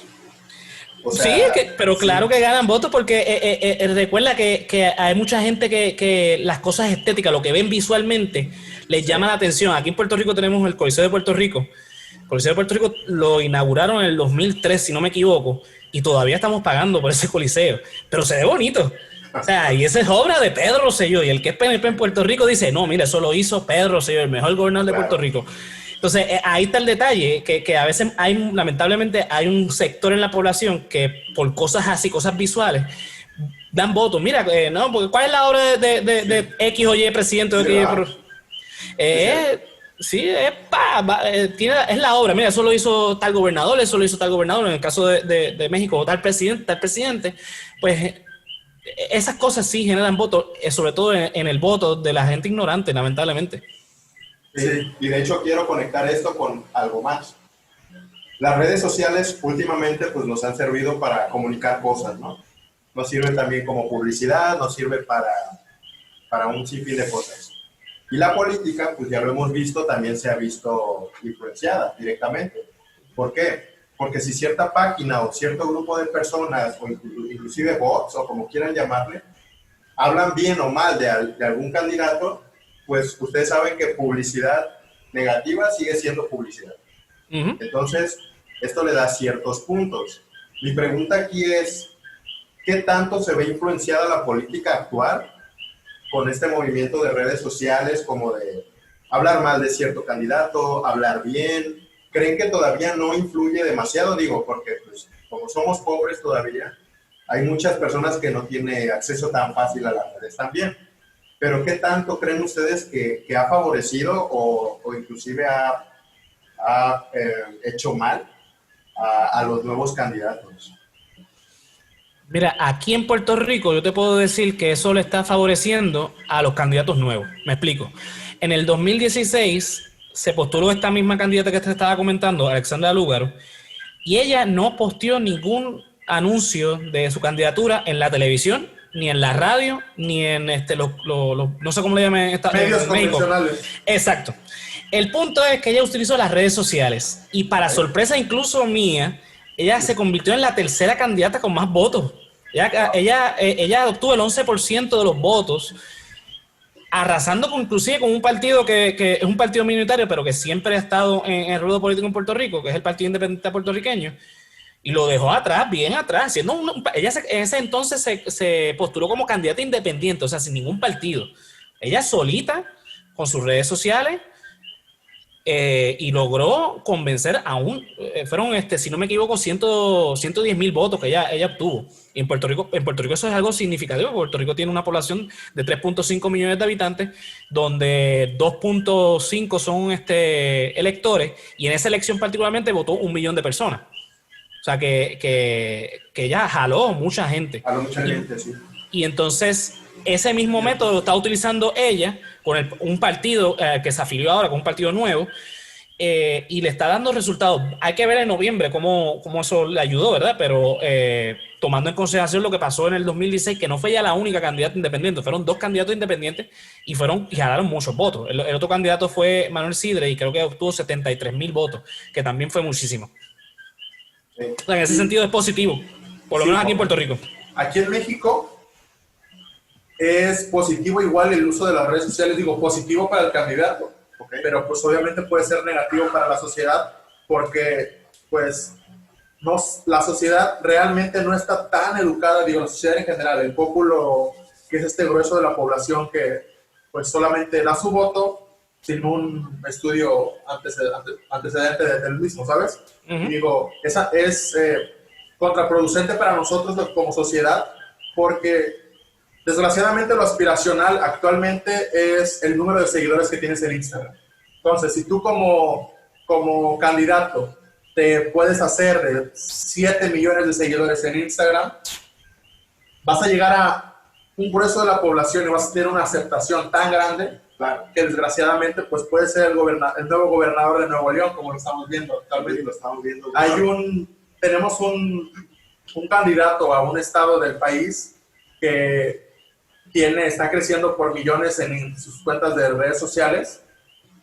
S2: O sea, sí, pero claro que ganan votos, porque recuerda que hay mucha gente que las cosas estéticas, lo que ven visualmente, les llama la atención. Aquí en Puerto Rico tenemos el Coliseo de Puerto Rico. El Coliseo de Puerto Rico lo inauguraron en el 2003, si no me equivoco, y todavía estamos pagando por ese coliseo, pero se ve bonito. O sea, y esa es obra de Pedro Rosselló, y el que es PNP en Puerto Rico dice, no, mira, eso lo hizo Pedro Rosselló, el mejor gobernador de Puerto Rico. Entonces, ahí está el detalle, que a veces lamentablemente hay un sector en la población que por cosas así, cosas visuales, dan votos. Mira, no, porque ¿cuál es la obra de X o Y presidente? Sí, es la obra. Mira, eso lo hizo tal gobernador, eso lo hizo tal gobernador. En el caso de México, o tal presidente, pues esas cosas sí generan votos, sobre todo en el voto de la gente ignorante, lamentablemente.
S3: Sí, y de hecho quiero conectar esto con algo más. Las redes sociales últimamente pues nos han servido para comunicar cosas, ¿no? Nos sirve también como publicidad, nos sirve para un sinfín de cosas. Y la política, pues ya lo hemos visto, también se ha visto influenciada directamente. ¿Por qué? Porque si cierta página o cierto grupo de personas, o inclusive bots, o como quieran llamarle, hablan bien o mal de algún candidato, pues ustedes saben que publicidad negativa sigue siendo publicidad. Uh-huh. Entonces, esto le da ciertos puntos. Mi pregunta aquí es, ¿qué tanto se ve influenciada la política actual con este movimiento de redes sociales, como de hablar mal de cierto candidato, hablar bien? ¿Creen que todavía no influye demasiado? Digo, porque pues, como somos pobres todavía, hay muchas personas que no tienen acceso tan fácil a las redes también. Pero ¿qué tanto creen ustedes que ha favorecido o inclusive ha hecho mal a los nuevos candidatos?
S2: Mira, aquí en Puerto Rico yo te puedo decir que eso le está favoreciendo a los candidatos nuevos. Me explico. En el 2016 se postuló esta misma candidata que te estaba comentando, Alexandra Lúgaro, y ella no posteó ningún anuncio de su candidatura en la televisión, ni en la radio, ni en no sé cómo le llaman
S4: medios convencionales.
S2: Exacto. El punto es que ella utilizó las redes sociales y, para sorpresa incluso mía, ella se convirtió en la tercera candidata con más votos. Ella obtuvo el 11% de los votos, arrasando inclusive con un partido que es un partido minoritario, pero que siempre ha estado en el ruedo político en Puerto Rico, que es el Partido Independiente Puertorriqueño. Y lo dejó atrás, bien atrás. Ella en ese entonces se postuló como candidata independiente, o sea, sin ningún partido. Ella solita, con sus redes sociales, y logró convencer fueron, si no me equivoco, 110,000 votos que ella obtuvo. Y en Puerto Rico eso es algo significativo. Puerto Rico tiene una población de 3.5 millones de habitantes, donde 2.5 son electores, y en esa elección particularmente votó 1 millón de personas. O sea, que ella jaló mucha gente.
S3: A mucha gente, sí.
S2: Y entonces, ese mismo método lo está utilizando ella con un partido que se afilió ahora, con un partido nuevo, y le está dando resultados. Hay que ver en noviembre cómo eso le ayudó, ¿verdad? Pero tomando en consideración lo que pasó en el 2016, que no fue ya la única candidata independiente, fueron 2 candidatos independientes y ganaron muchos votos. El otro candidato fue Manuel Sidre y creo que obtuvo 73,000 votos, que también fue muchísimo. O sea, en ese sentido es positivo, por lo menos aquí en Puerto Rico.
S4: Aquí en México es positivo igual el uso de las redes sociales, digo, positivo para el candidato, pero pues obviamente puede ser negativo para la sociedad porque pues la sociedad realmente no está tan educada, digo, la sociedad en general, el pueblo que es este grueso de la población que pues solamente da su voto sin un estudio antecedente del mismo, ¿sabes? Y digo, esa es contraproducente para nosotros como sociedad porque desgraciadamente lo aspiracional actualmente es el número de seguidores que tienes en Instagram. Entonces, si tú como candidato te puedes hacer de 7 millones de seguidores en Instagram, vas a llegar a un grueso de la población y vas a tener una aceptación tan grande, claro, que desgraciadamente pues puede ser el nuevo gobernador de Nuevo León, como lo estamos viendo actualmente.
S3: Lo estamos viendo.
S4: Tenemos un candidato a un estado del país que está creciendo por millones en sus cuentas de redes sociales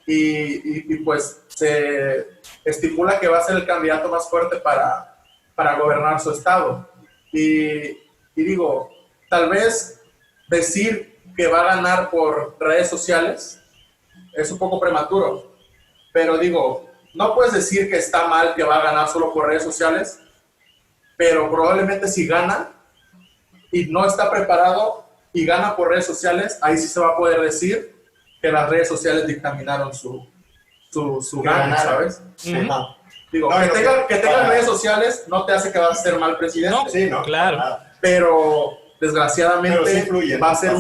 S4: y pues se estipula que va a ser el candidato más fuerte para gobernar su estado. Y digo, tal vez decir que va a ganar por redes sociales es un poco prematuro, pero digo, no puedes decir que está mal que va a ganar solo por redes sociales, pero probablemente si gana y no está preparado y gana por redes sociales, ahí sí se va a poder decir que las redes sociales dictaminaron su gana, ¿sabes? Digo, que tengan redes sociales no te hace que vas a ser mal presidente.
S2: No, sí, no, claro.
S4: Pero desgraciadamente
S3: sí influye,
S4: va a ser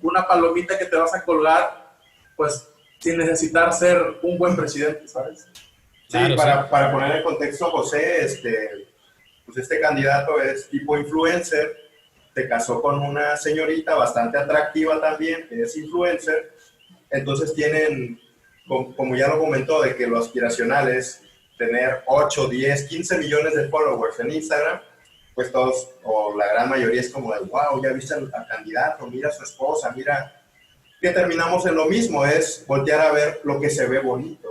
S4: una palomita que te vas a colgar, pues sin necesitar ser un buen presidente, ¿sabes?
S3: Sí, claro, para poner en contexto, José, pues este candidato es tipo influencer, se casó con una señorita bastante atractiva también, que es influencer, entonces tienen, como ya lo comentó, de que lo aspiracional es tener 8, 10, 15 millones de followers en Instagram, pues todos, o la gran mayoría es como de, wow, ya viste al candidato, mira a su esposa, mira, que terminamos en lo mismo, es voltear a ver lo que se ve bonito.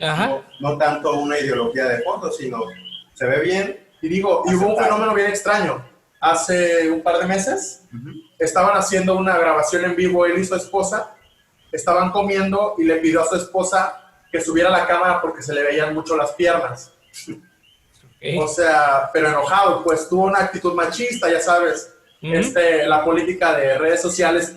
S2: Ajá.
S3: No tanto una ideología de fondo, sino se ve bien.
S4: Y digo, y hubo un fenómeno bien extraño. Hace un par de meses estaban haciendo una grabación en vivo él y su esposa, estaban comiendo y le pidió a su esposa que subiera la cámara porque se le veían mucho las piernas. O sea, pero enojado, pues tuvo una actitud machista, ya sabes. La política de redes sociales,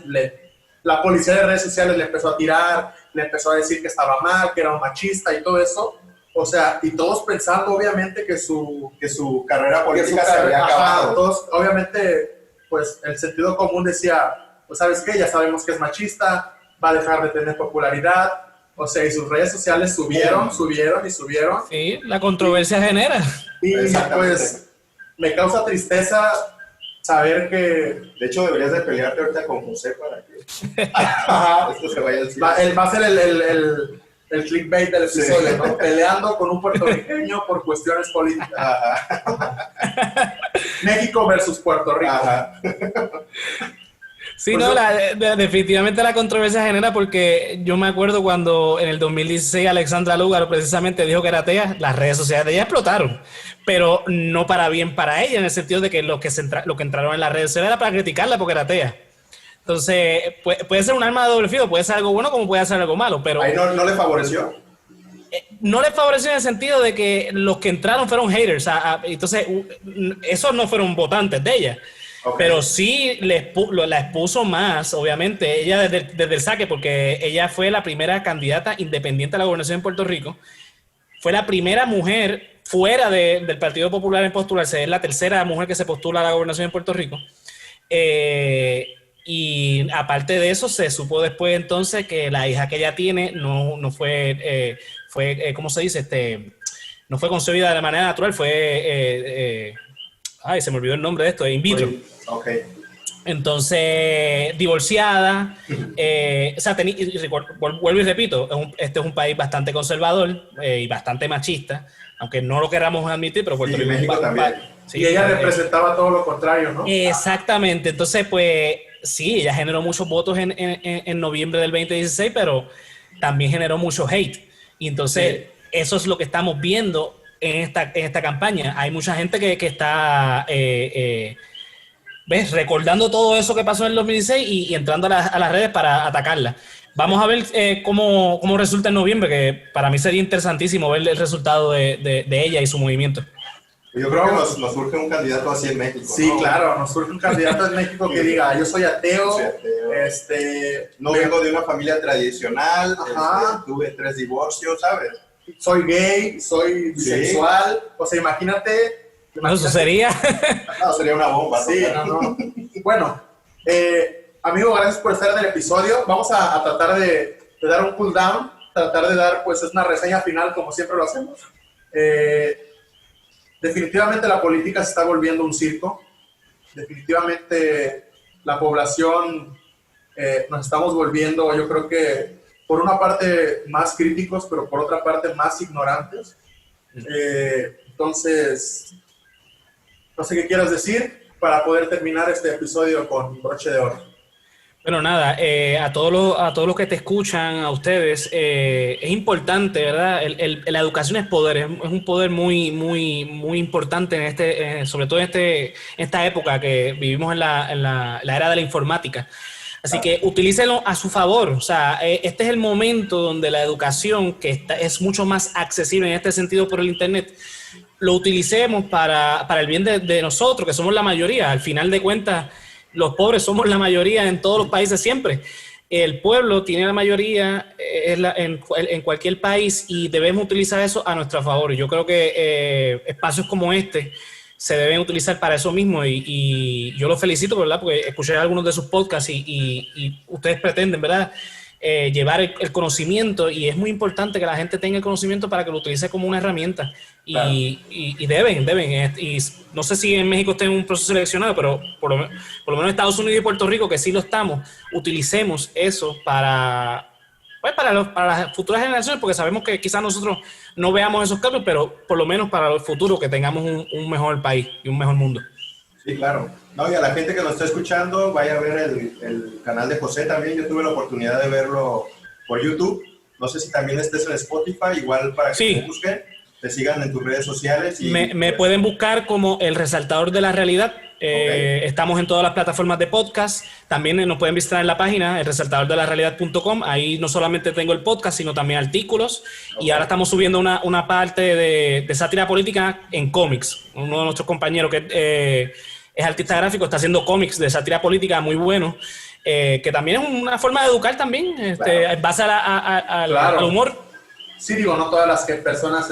S4: la policía de redes sociales le empezó a tirar, le empezó a decir que estaba mal, que era un machista y todo eso. O sea, y todos pensando obviamente que su
S3: carrera política se había acabado.
S4: Todos, obviamente, pues el sentido común decía, pues ¿sabes qué? Ya sabemos que es machista, va a dejar de tener popularidad. O sea, y sus redes sociales subieron.
S2: Sí, la controversia genera.
S4: Y pues me causa tristeza saber que...
S3: De hecho, deberías de pelearte ahorita con José para que esto se vaya al cielo.
S4: Va a ser el clickbait del episodio, ¿no? Peleando con un puertorriqueño por cuestiones políticas. México versus Puerto Rico.
S2: Sí, no, definitivamente la controversia genera porque yo me acuerdo cuando en el 2016 Alexandra Lúgaro precisamente dijo que era atea, las redes sociales de ella explotaron, pero no para bien para ella, en el sentido de que lo que entraron en las redes sociales era para criticarla porque era atea. Entonces, puede ser un arma de doble filo, puede ser algo bueno como puede ser algo malo, pero...
S3: ¿Ahí no le favoreció?
S2: No le favoreció en el sentido de que los que entraron fueron haters, entonces esos no fueron votantes de ella. Okay. Pero sí la expuso más, obviamente, ella desde el saque, porque ella fue la primera candidata independiente a la gobernación en Puerto Rico. Fue la primera mujer fuera del Partido Popular en postularse. Es la tercera mujer que se postula a la gobernación en Puerto Rico. Y aparte de eso, se supo después entonces que la hija que ella tiene no fue ¿cómo se dice? no fue concebida de manera natural, fue, ay, se me olvidó el nombre de esto, in vitro.
S3: Ok.
S2: Entonces, divorciada, o sea, vuelvo y repito, este es un país bastante conservador y bastante machista, aunque no lo queramos admitir, pero Puerto Rico
S3: México también.
S4: Sí, y ella representaba todo lo contrario, ¿no?
S2: Exactamente, entonces, pues, sí, ella generó muchos votos en noviembre del 2016, pero también generó mucho hate. Y entonces, eso es lo que estamos viendo en esta campaña. Hay mucha gente que está... ¿ves? Recordando todo eso que pasó en el 2016 y entrando a las redes para atacarla. Vamos a ver cómo resulta en noviembre, que para mí sería interesantísimo ver el resultado de ella y su movimiento.
S3: Yo creo que nos surge un candidato así en México.
S4: Sí,
S3: ¿no?
S4: Claro, nos surge un candidato en México que diga, yo soy ateo,
S3: no vengo de una familia tradicional, tuve 3 divorcios, ¿sabes?
S4: Soy gay, soy bisexual, o sea, imagínate.
S2: Eso sería...
S3: No, sería una bomba.
S4: Sí, no. Bueno, amigo, gracias por estar en el episodio. Vamos a tratar de dar un cool down, tratar de dar, pues, una reseña final como siempre lo hacemos. Definitivamente la política se está volviendo un circo. Definitivamente la población nos estamos volviendo, yo creo que por una parte más críticos, pero por otra parte más ignorantes. Entonces... no sé qué quieras decir para poder terminar este episodio con broche de oro.
S2: Bueno, nada, a todos los que te escuchan, a ustedes, es importante, ¿verdad? La educación es poder, es un poder muy, muy, muy importante sobre todo en esta época que vivimos en la era de la informática. Así que utilícenlo a su favor. O sea, este es el momento donde la educación, que es mucho más accesible en este sentido por el Internet, lo utilicemos para el bien de nosotros, que somos la mayoría. Al final de cuentas, los pobres somos la mayoría en todos los países siempre. El pueblo tiene la mayoría en cualquier país y debemos utilizar eso a nuestro favor. Yo creo que espacios como este se deben utilizar para eso mismo y yo los felicito, ¿verdad? Porque escuché algunos de sus podcasts y ustedes pretenden, ¿verdad? Llevar el conocimiento, y es muy importante que la gente tenga el conocimiento para que lo utilice como una herramienta. Claro. Y deben, y no sé si en México está en un proceso seleccionado, pero por lo menos en Estados Unidos y Puerto Rico, que sí lo estamos, utilicemos eso para las futuras generaciones, porque sabemos que quizás nosotros no veamos esos cambios, pero por lo menos para el futuro, que tengamos un mejor país y un mejor mundo.
S3: Sí, claro. No, y a la gente que nos está escuchando, vaya a ver el canal de José también. Yo tuve la oportunidad de verlo por YouTube. No sé si también estés en Spotify, igual para que te busquen, te sigan en tus redes sociales. Y
S2: me pueden buscar como El Resaltador de la Realidad. Estamos en todas las plataformas de podcast. También nos pueden visitar en la página elresaltadordelarealidad.com. Ahí no solamente tengo el podcast, sino también artículos. Y ahora estamos subiendo una parte de sátira política en cómics. Uno de nuestros compañeros que es artista gráfico, está haciendo cómics de sátira política muy buenos, que también es una forma de educar también, en base al humor.
S4: Sí, digo, no todas las personas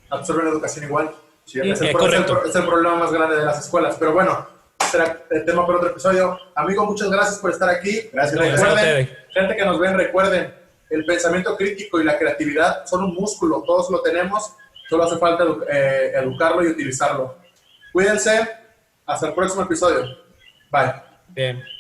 S4: absorben la educación igual. Sí, es el problema más grande de las escuelas. Pero bueno, será el tema para otro episodio. Amigo, muchas gracias por estar aquí.
S3: Gracias.
S4: Recuerden, gente que nos ven, recuerden, el pensamiento crítico y la creatividad son un músculo. Todos lo tenemos. Solo hace falta educarlo y utilizarlo. Cuídense. Hasta el próximo episodio. Bye.
S2: Bien.